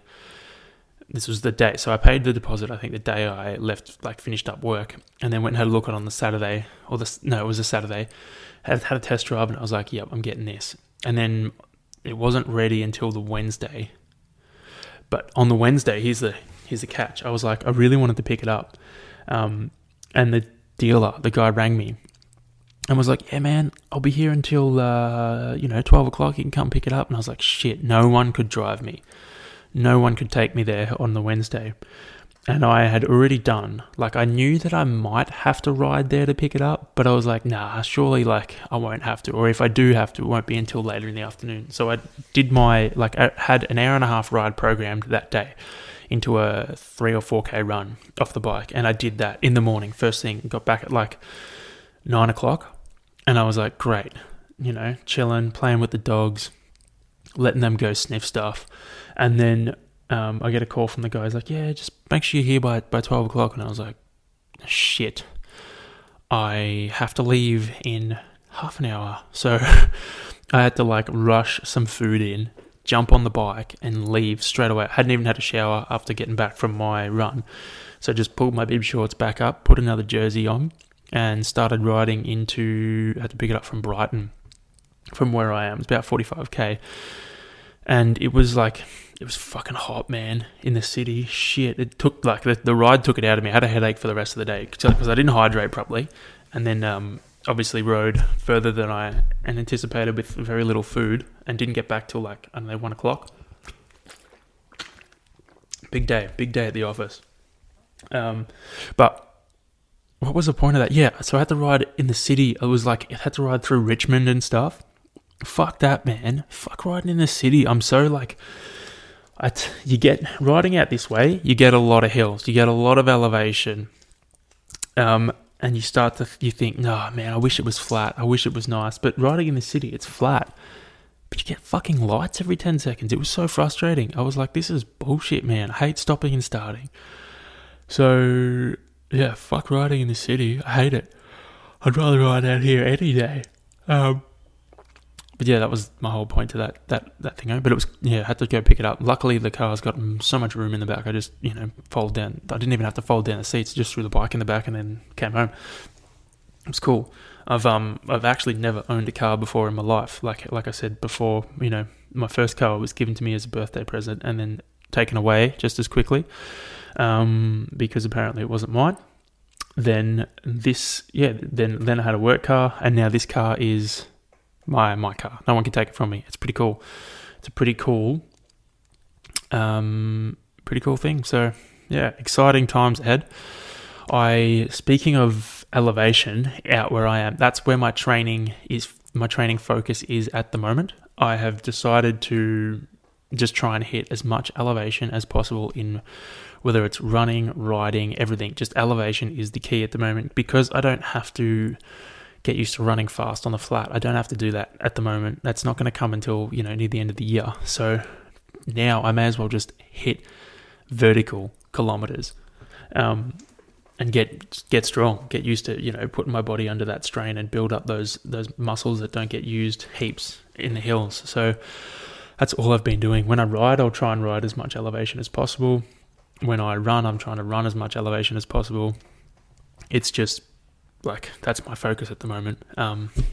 day. So I paid the deposit, I think the day I left, like finished up work, and then went and had a look at it on the Saturday, it was a Saturday. Had a test drive, and I was like, yep, I'm getting this. And then it wasn't ready until the Wednesday. But on the Wednesday, here's the catch. I was like, I really wanted to pick it up. And the guy rang me and was like, yeah, man, I'll be here until, 12 o'clock. You can come pick it up. And I was like, shit, no one could drive me. No one could take me there on the Wednesday. And I had already done, like, I knew that I might have to ride there to pick it up, but I was like, nah, surely, like, I won't have to. Or if I do have to, it won't be until later in the afternoon. So I did I had an hour and a half ride programmed that day into a 3 or 4K run off the bike. And I did that in the morning, first thing, got back at like 9 o'clock. And I was like, great, chilling, playing with the dogs, letting them go sniff stuff. And then I get a call from the guy. He's like, yeah, just make sure you're here by 12 o'clock. And I was like, shit, I have to leave in half an hour. So I had to like rush some food in, jump on the bike and leave straight away. I hadn't even had a shower after getting back from my run. So I just pulled my bib shorts back up, put another jersey on, and started riding I had to pick it up from Brighton, from where I am. It's about 45k. And it was fucking hot, man, in the city. Shit, it took, like, the ride took it out of me. I had a headache for the rest of the day because I didn't hydrate properly. And then obviously rode further than I anticipated with very little food and didn't get back till, like, I don't know, 1 o'clock. Big day at the office. But what was the point of that? Yeah, so I had to ride in the city. I had to ride through Richmond and stuff. Fuck that, man. Fuck riding in the city. I'm so like, you get riding out this way, you get a lot of hills, you get a lot of elevation, and you think, no, man, I wish it was flat. I wish it was nice. But riding in the city, it's flat, but you get fucking lights every 10 seconds. It was so frustrating. I was like, this is bullshit, man. I hate stopping and starting. So yeah, fuck riding in the city. I hate it. I'd rather ride out here any day. But yeah, that was my whole point to that thing. But it was, I had to go pick it up. Luckily, the car's got so much room in the back. I just, fold down. I didn't even have to fold down the seats. Just threw the bike in the back and then came home. It was cool. I've actually never owned a car before in my life. Like I said before, my first car was given to me as a birthday present and then taken away just as quickly, because apparently it wasn't mine. Then then I had a work car, and now this car is my car. No one can take it from me. It's pretty cool. It's a pretty cool thing. So yeah, exciting times ahead. Speaking of elevation, out where I am, that's where my training focus is at the moment. I have decided to just try and hit as much elevation as possible in whether it's running, riding, everything. Just elevation is the key at the moment, because I don't have to get used to running fast on the flat. I don't have to do that at the moment. That's not going to come until, near the end of the year. So now I may as well just hit vertical kilometers, and get strong, get used to, putting my body under that strain and build up those muscles that don't get used heaps in the hills. So that's all I've been doing. When I ride, I'll try and ride as much elevation as possible. When I run, I'm trying to run as much elevation as possible. It's just like, that's my focus at the moment,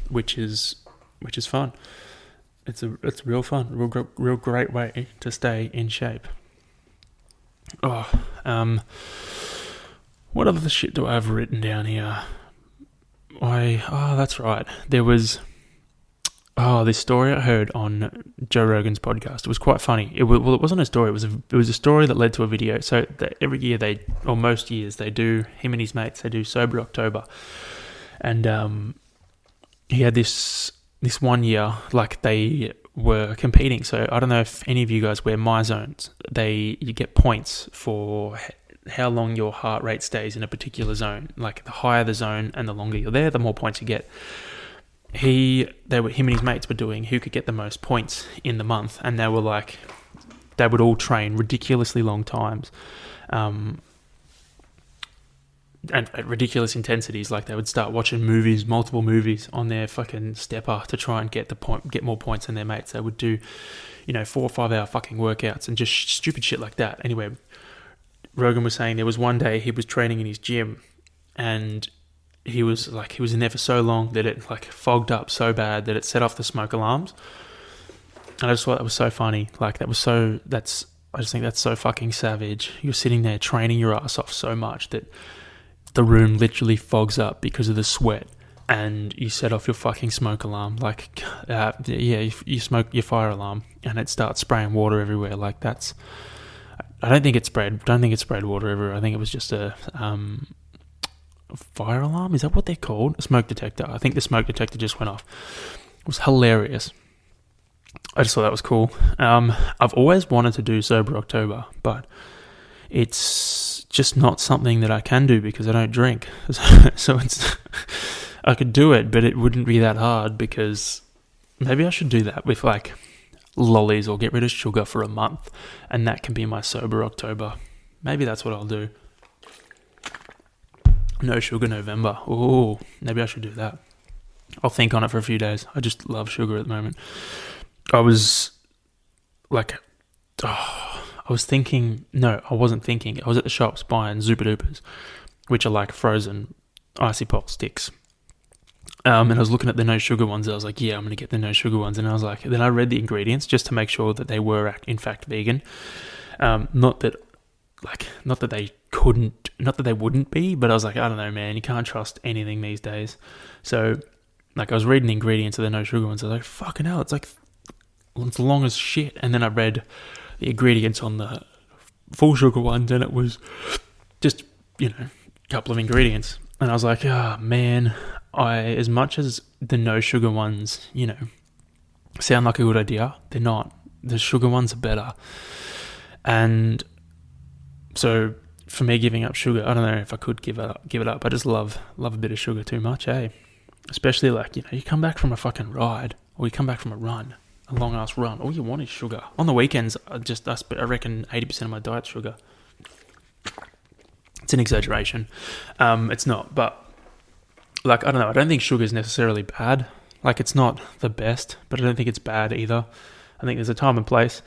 which is fun. It's real fun, real great way to stay in shape. What other shit do I have written down here? That's right. There was this story I heard on Joe Rogan's podcast. It was quite funny. It wasn't a story. It was a story that led to a video. So every year most years they do, him and his mates, they do Sober October. And he had this 1 year, like, they were competing. So I don't know if any of you guys wear My Zones. You get points for how long your heart rate stays in a particular zone. Like, the higher the zone and the longer you're there, the more points you get. Him and his mates were doing who could get the most points in the month, and they would all train ridiculously long times, and at ridiculous intensities. Like they would start watching multiple movies on their fucking stepper to try and get more points than their mates. They would do, 4 or 5 hour fucking workouts and just stupid shit like that. Anyway, Rogan was saying there was one day he was training in his gym, and he was in there for so long that it like fogged up so bad that it set off the smoke alarms. And I just thought that was so funny. Like I just think that's so fucking savage. You're sitting there training your ass off so much that the room literally fogs up because of the sweat, and you set off your fucking smoke alarm. Like, you smoke your fire alarm, and it starts spraying water everywhere. Like that's, I don't think it sprayed water everywhere. I think it was just a fire alarm. Is that what they're called? A smoke detector. I think the smoke detector just went off. It was hilarious. I just thought that was cool. I've always wanted to do Sober October, but it's just not something that I can do because I don't drink. So I could do it, but it wouldn't be that hard, because maybe I should do that with like lollies or get rid of sugar for a month, and that can be my Sober October. Maybe that's what I'll do. No sugar November. Oh, maybe I should do that. I'll think on it for a few days. I just love sugar at the moment. I was thinking, no, I wasn't thinking. I was at the shops buying Zupa Dupas, which are like frozen icy pop sticks. And I was looking at the no sugar ones. I was like, yeah, I'm going to get the no sugar ones. And I was like, then I read the ingredients just to make sure that they were in fact vegan. Not that they wouldn't be, but I was like, I don't know, man, you can't trust anything these days. So like I was reading the ingredients of the no sugar ones. I was like, fucking hell, it's long as shit. And then I read the ingredients on the full sugar ones, and it was just, a couple of ingredients. And I was like, oh man, as much as the no sugar ones, sound like a good idea, they're not. The sugar ones are better. And so for me, giving up sugar, I don't know if I could give it up. I just love a bit of sugar too much, eh? Especially like, you come back from a fucking ride, or you come back from a run, a long ass run. All you want is sugar. On the weekends, I reckon 80% of my diet's sugar. It's an exaggeration. It's not, but like, I don't know. I don't think sugar is necessarily bad. Like, it's not the best, but I don't think it's bad either. I think there's a time and place.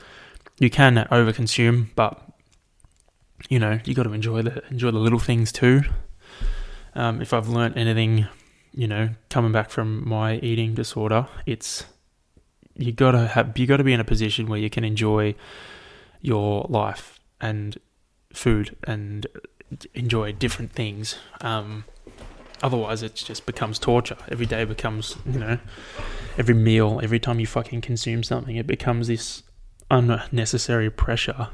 You can overconsume, but you got to enjoy the little things too. If I've learnt anything, coming back from my eating disorder, it's you got to be in a position where you can enjoy your life and food and enjoy different things. Otherwise, it just becomes torture. Every day becomes, every meal, every time you fucking consume something, it becomes this unnecessary pressure,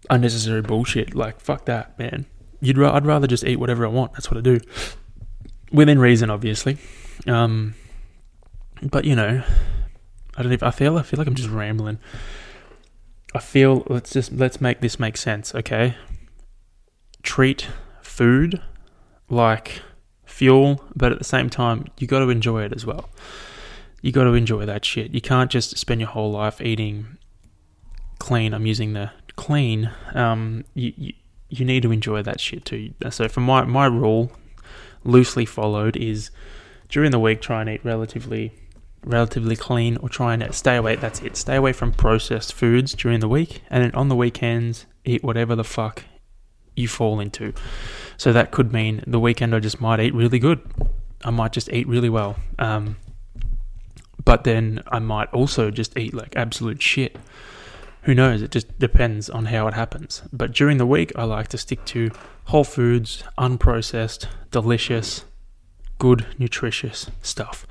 unnecessary bullshit. Like, fuck that, man. I'd rather just eat whatever I want. That's what I do, within reason, obviously. But I don't even. I feel like I'm just rambling. Let's make this make sense, okay? Treat food like fuel, but at the same time, you got to enjoy it as well. You got to enjoy that shit. You can't just spend your whole life eating clean. I'm using the clean. You need to enjoy that shit too. So for my rule, loosely followed, is during the week try and eat relatively clean, or try and stay away. That's it. Stay away from processed foods during the week, and then on the weekends eat whatever the fuck you fall into. So that could mean the weekend I just might eat really good. I might just eat really well. But then I might also just eat like absolute shit. Who knows? It just depends on how it happens. But during the week, I like to stick to whole foods, unprocessed, delicious, good, nutritious stuff.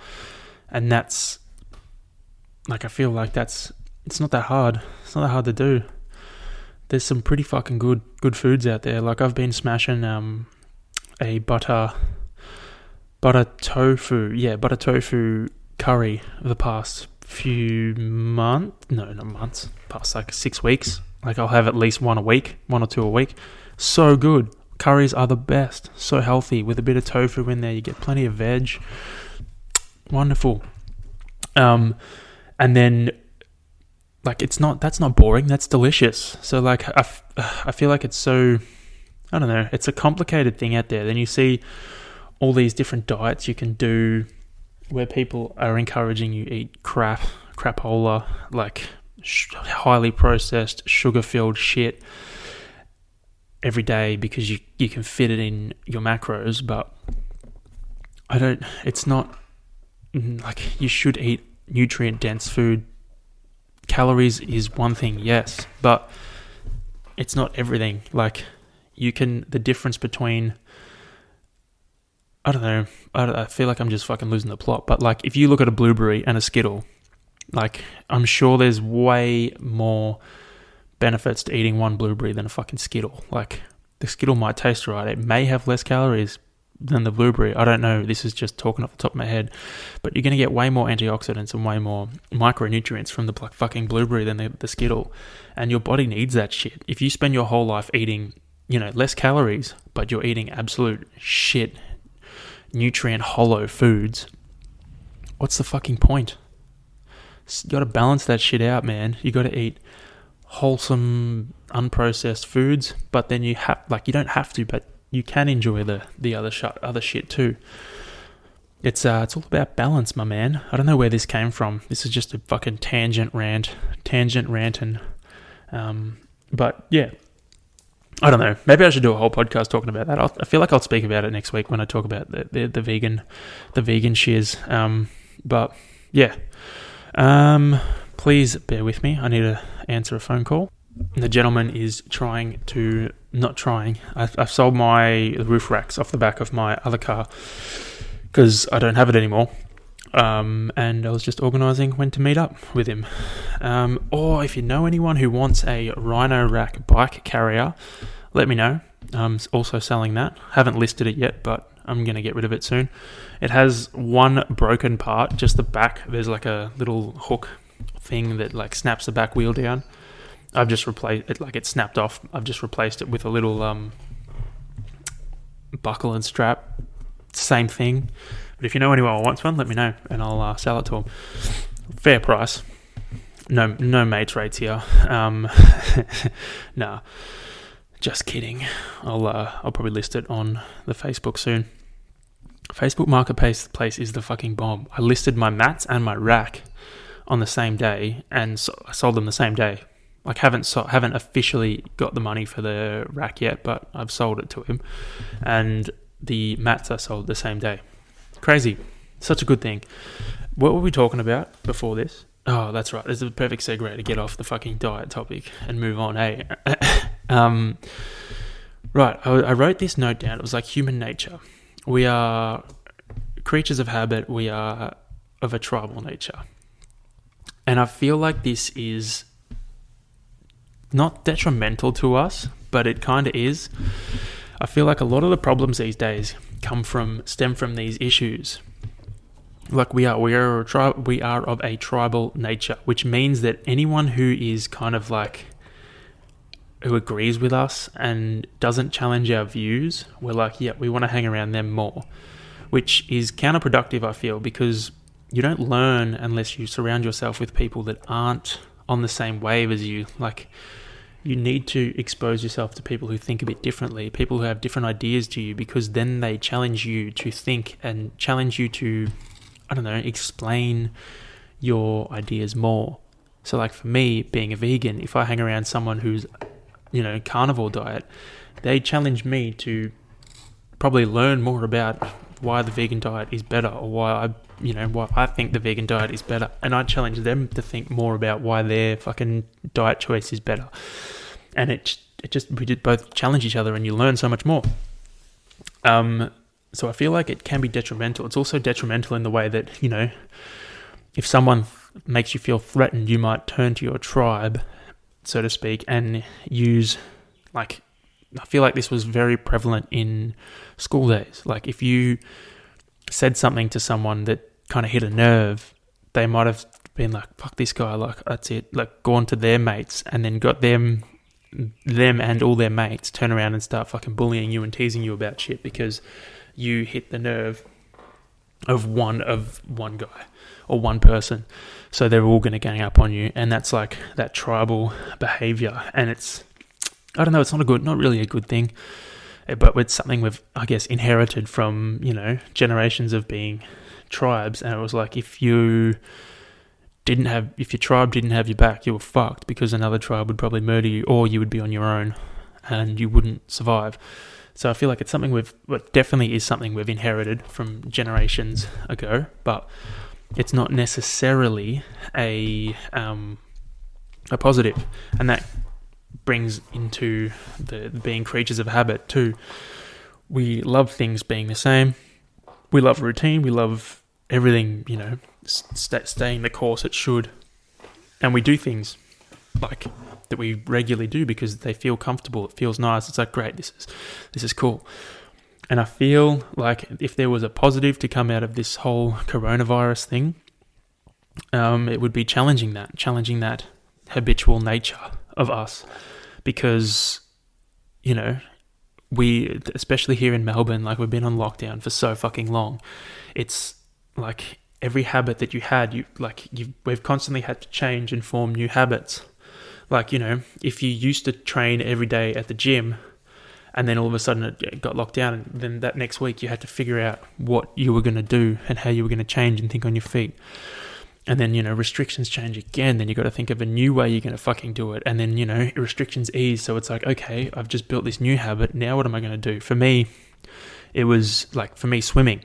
And that's, like, I feel like it's not that hard. It's not that hard to do. There's some pretty fucking good foods out there. Like, I've been smashing a butter tofu curry the past few past like 6 weeks. Like, I'll have at least one or two a week. So good. Curries are the best. So healthy, with a bit of tofu in there. You get plenty of veg. Wonderful. And then like, that's not boring, that's delicious. So like, I feel like it's so, I don't know, it's a complicated thing out there. Then you see all these different diets you can do where people are encouraging you eat crapola, like highly processed, sugar-filled shit every day because you can fit it in your macros. But it's not, like, you should eat nutrient-dense food. Calories is one thing, yes, but it's not everything. Like, the difference between, I don't know, I feel like I'm just fucking losing the plot, but like, if you look at a blueberry and a Skittle, like, I'm sure there's way more benefits to eating one blueberry than a fucking Skittle. Like, the Skittle might taste right, it may have less calories than the blueberry, I don't know, this is just talking off the top of my head, but you're going to get way more antioxidants and way more micronutrients from the fucking blueberry than the Skittle, and your body needs that shit. If you spend your whole life eating, less calories, but you're eating absolute shit, nutrient hollow foods, what's the fucking point? You got to balance that shit out, man. You got to eat wholesome, unprocessed foods, but then you don't have to, but you can enjoy the other shit too. It's all about balance, my man. I don't know where this came from. This is just a fucking tangent ranting. But yeah, I don't know. Maybe I should do a whole podcast talking about that. I feel like I'll speak about it next week when I talk about the vegan shiz. But yeah. Please bear with me. I need to answer a phone call. The gentleman is I've sold my roof racks off the back of my other car because I don't have it anymore. And I was just organising when to meet up with him. Or if you know anyone who wants a Rhino Rack bike carrier, let me know. I'm also selling that. Haven't listed it yet, but I'm going to get rid of it soon. It has one broken part, just the back. There's like a little hook thing that like snaps the back wheel down. I've just replaced it, like it snapped off. I've just replaced it with a little buckle and strap. Same thing. But if you know anyone who wants one, let me know and I'll sell it to them. Fair price. No mates rates here. Nah, just kidding. I'll probably list it on the Facebook soon. Facebook Marketplace is the fucking bomb. I listed my mats and my rack on the same day, and I sold them the same day. Like, haven't officially got the money for the rack yet, but I've sold it to him, and the mats I sold the same day. Crazy, such a good thing. What were we talking about before this? Oh, that's right. It's a perfect segue to get off the fucking diet topic and move on. Hey, right. I wrote this note down. It was like human nature. We are creatures of habit. We are of a tribal nature. And I feel like this is not detrimental to us, but it kind of is. I feel like a lot of the problems these days stem from these issues. Like we are of a tribal nature, which means that anyone who is kind of like, who agrees with us and doesn't challenge our views, we're like, yeah, we want to hang around them more, which is counterproductive, I feel, because you don't learn unless you surround yourself with people that aren't on the same wave as you. Like, you need to expose yourself to people who think a bit differently, people who have different ideas to you, because then they challenge you to think and challenge you to, I don't know, explain your ideas more. So like for me, being a vegan, if I hang around someone who's, carnivore diet, they challenge me to probably learn more about why the vegan diet is better, or why I think the vegan diet is better. And I challenge them to think more about why their fucking diet choice is better. And we did both challenge each other, and you learn so much more. So I feel like it can be detrimental. It's also detrimental in the way that, if someone makes you feel threatened, you might turn to your tribe, so to speak, and use, like, I feel like this was very prevalent in school days. Like, if you said something to someone that kind of hit a nerve, they might have been like, fuck this guy, like, that's it, like, gone to their mates and then got them and all their mates turn around and start fucking bullying you and teasing you about shit because you hit the nerve of one guy or one person. So they're all going to gang up on you, and that's like that tribal behavior. And it's, I don't know, it's not really a good thing, but it's something we've, I guess, inherited from, generations of being tribes. And it was like, if your tribe didn't have your back, you were fucked, because another tribe would probably murder you, or you would be on your own and you wouldn't survive. So I feel like it's something definitely is something we've inherited from generations ago, but it's not necessarily a positive. And that brings into the being creatures of habit too. We love things being the same. We love routine. We love everything, staying the course it should. And we do things like that we regularly do because they feel comfortable. It feels nice. It's like, great, this is cool. And I feel like if there was a positive to come out of this whole coronavirus thing, it would be challenging that habitual nature of us, because, we, especially here in Melbourne, like, we've been on lockdown for so fucking long. It's like every habit that you had, we've constantly had to change and form new habits. Like, if you used to train every day at the gym, and then all of a sudden it got locked down, and then that next week you had to figure out what you were going to do and how you were going to change and think on your feet. And then, restrictions change again. Then you got to think of a new way you're going to fucking do it. And then, restrictions ease. So it's like, okay, I've just built this new habit. Now what am I going to do? For me, it was like, swimming.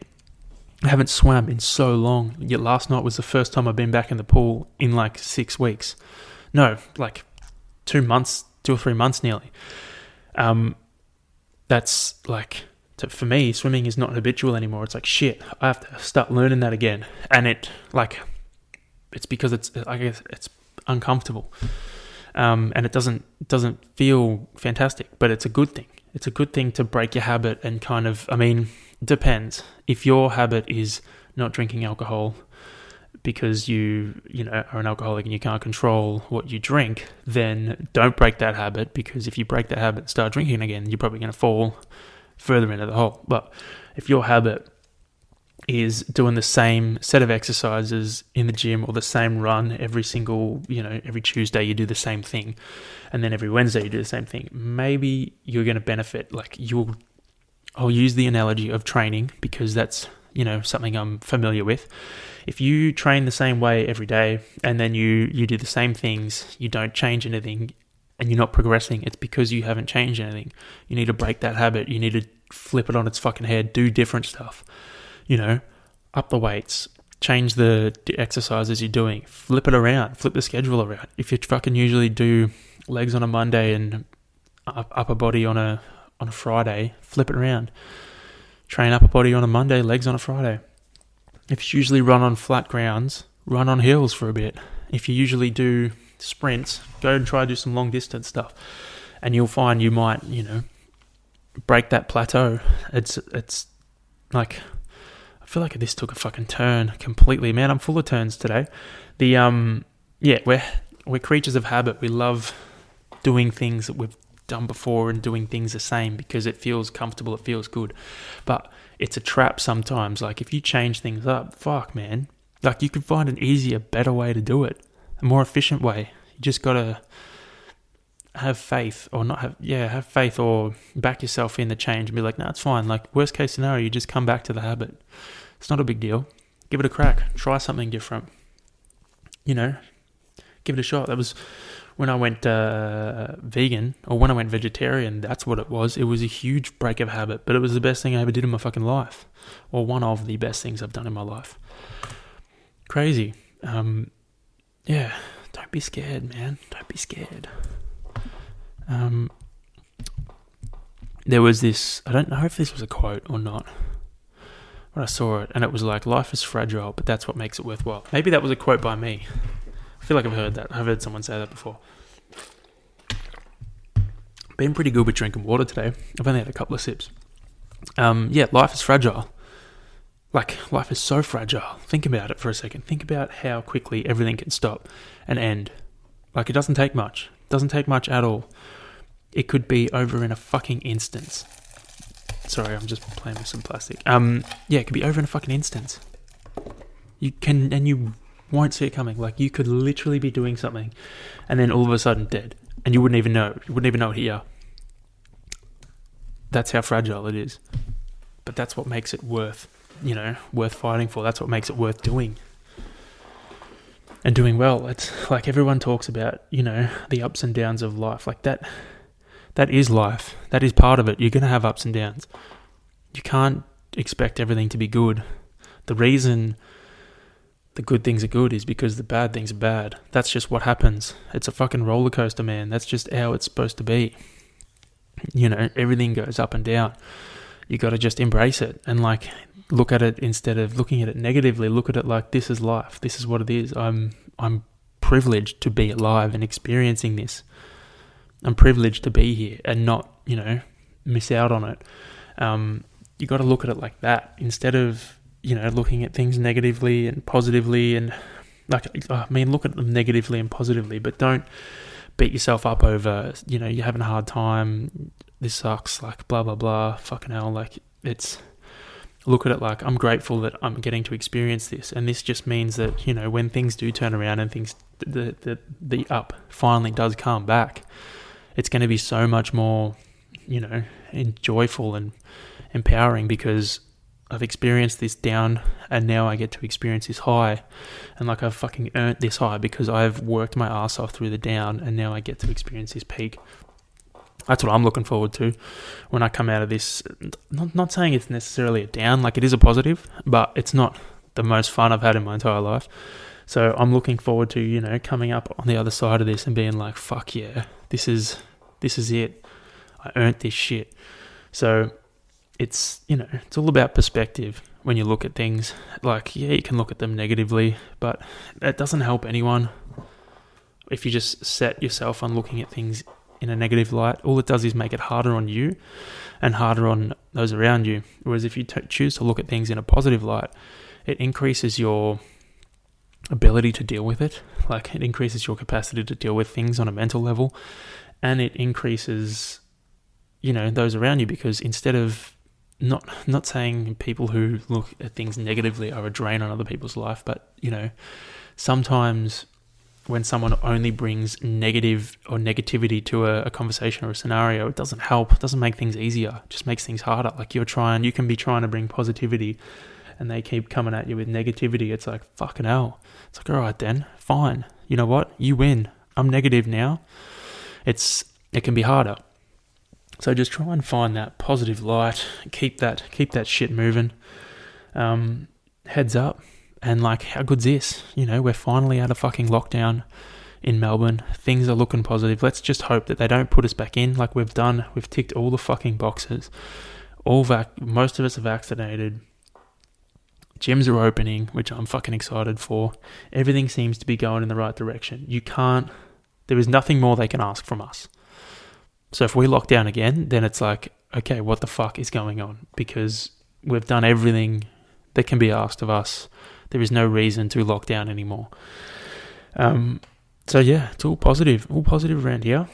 I haven't swam in so long. Yet last night was the first time I've been back in the pool in like 6 weeks. No, like 2 or 3 months nearly. That's like, for me, swimming is not habitual anymore. It's like, shit, I have to start learning that again. And it's because it's uncomfortable. And it doesn't feel fantastic, but it's a good thing. It's a good thing to break your habit and kind of, it depends. If your habit is not drinking alcohol because you are an alcoholic and you can't control what you drink, then don't break that habit, because if you break that habit and start drinking again, you're probably going to fall further into the hole. But if your habit is doing the same set of exercises in the gym, or the same run every Tuesday you do the same thing, and then every Wednesday you do the same thing, maybe you're going to benefit. Like, I'll use the analogy of training, because that's, something I'm familiar with. If you train the same way every day, and then you do the same things, you don't change anything, and you're not progressing, it's because you haven't changed anything. You need to break that habit. You need to flip it on its fucking head, do different stuff. Up the weights, change the exercises you're doing, flip it around, flip the schedule around. If you fucking usually do legs on a Monday and upper body on a Friday, flip it around. Train upper body on a Monday, legs on a Friday. If you usually run on flat grounds, run on hills for a bit. If you usually do sprints, go and try to do some long distance stuff, and you'll find you might, break that plateau. It's like, I feel like this took a fucking turn completely. Man, I'm full of turns today. We're creatures of habit. We love doing things that we've done before and doing things the same because it feels comfortable, it feels good. But it's a trap sometimes. Like, if you change things up, fuck, man. Like, you could find an easier, better way to do it, a more efficient way. You just gotta have faith, or have faith, or back yourself in the change and be like, no, it's fine. Like, worst case scenario, you just come back to the habit. It's not a big deal. Give it a crack. Try something different. Give it a shot. That was when I went vegan, or when I went vegetarian. That's what it was. It was a huge break of habit, but it was the best thing I ever did in my fucking life, or one of the best things I've done in my life. Crazy. Don't be scared, man. Don't be scared. There was this, I don't know if this was a quote or not, but I saw it, and it was like, life is fragile, but that's what makes it worthwhile. Maybe that was a quote by me. I feel like I've heard that. I've heard someone say that before. Been pretty good with drinking water today. I've only had a couple of sips. Life is fragile. Like, life is so fragile. Think about it for a second. Think about how quickly everything can stop and end. Like, it doesn't take much. It doesn't take much at all. It could be over in a fucking instance. Sorry, I'm just playing with some plastic. Yeah, it could be over in a fucking instant. You can, and you won't see it coming. Like, you could literally be doing something and then all of a sudden dead. And you wouldn't even know. You wouldn't even know it here. That's how fragile it is. But that's what makes it worth fighting for. That's what makes it worth doing. And doing well. It's like everyone talks about, the ups and downs of life. Like that is life. That is part of it. You're going to have ups and downs. You can't expect everything to be good. The reason the good things are good is because the bad things are bad. That's just what happens. It's a fucking roller coaster, man. That's just how it's supposed to be. Everything goes up and down. You got to just embrace it and look at it, instead of looking at it negatively. Look at it like, this is life. This is what it is. I'm privileged to be alive and experiencing this. I'm privileged to be here and not, miss out on it. You got to look at it like that instead of, looking at things negatively and positively, and look at them negatively and positively, but don't beat yourself up over, you're having a hard time, this sucks, blah, blah, blah, fucking hell, look at it like, I'm grateful that I'm getting to experience this, and this just means that, when things do turn around and things, the up finally does come back, it's going to be so much more, joyful and empowering, because I've experienced this down and now I get to experience this high, and I've fucking earned this high because I've worked my ass off through the down, and now I get to experience this peak. That's what I'm looking forward to when I come out of this. Not saying it's necessarily a down, it is a positive, but it's not the most fun I've had in my entire life. So I'm looking forward to, coming up on the other side of this and being like, fuck yeah, this is it. I earned this shit. So it's, it's all about perspective when you look at things. You can look at them negatively, but that doesn't help anyone. If you just set yourself on looking at things in a negative light, all it does is make it harder on you and harder on those around you. Whereas if you choose to look at things in a positive light, it increases your ability to deal with it. It increases your capacity to deal with things on a mental level, and it increases, those around you, because instead of not saying people who look at things negatively are a drain on other people's life, but, sometimes when someone only brings negative or negativity to a conversation or a scenario, it doesn't help. It doesn't make things easier. It just makes things harder. You can be trying to bring positivity and they keep coming at you with negativity. It's like, fucking hell. It's like, all right then, fine. You know what? You win. I'm negative now. It can be harder. So just try and find that positive light. Keep that shit moving. Heads up. And how good's this? We're finally out of fucking lockdown in Melbourne. Things are looking positive. Let's just hope that they don't put us back in like we've done. We've ticked all the fucking boxes. Most of us are vaccinated. Gyms are opening, which I'm fucking excited for. Everything seems to be going in the right direction. There is nothing more they can ask from us. So if we lock down again, then it's like, okay, what the fuck is going on? Because we've done everything that can be asked of us. There is no reason to lock down anymore. So yeah, it's all positive around here.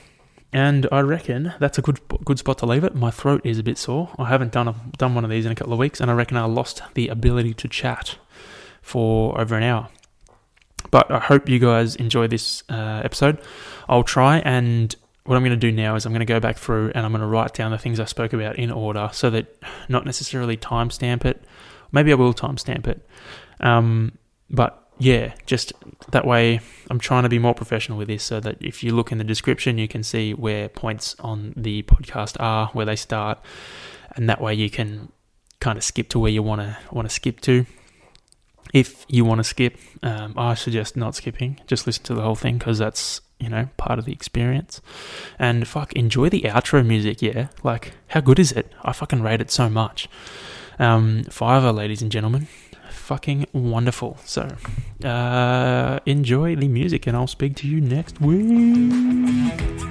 And I reckon that's a good spot to leave it. My throat is a bit sore. I haven't done one of these in a couple of weeks, and I reckon I lost the ability to chat for over an hour. But I hope you guys enjoy this episode. I'll try, and what I'm going to do now is I'm going to go back through and I'm going to write down the things I spoke about in order, so that not necessarily timestamp it. Maybe I will timestamp it. But yeah, just that way I'm trying to be more professional with this, so that if you look in the description, you can see where points on the podcast are, where they start, and that way you can kind of skip to where you want to skip to. If you want to skip, I suggest not skipping. Just listen to the whole thing, because that's, part of the experience. And enjoy the outro music, yeah? How good is it? I fucking rate it so much. Fiverr, ladies and gentlemen. Fucking wonderful. So, enjoy the music, and I'll speak to you next week.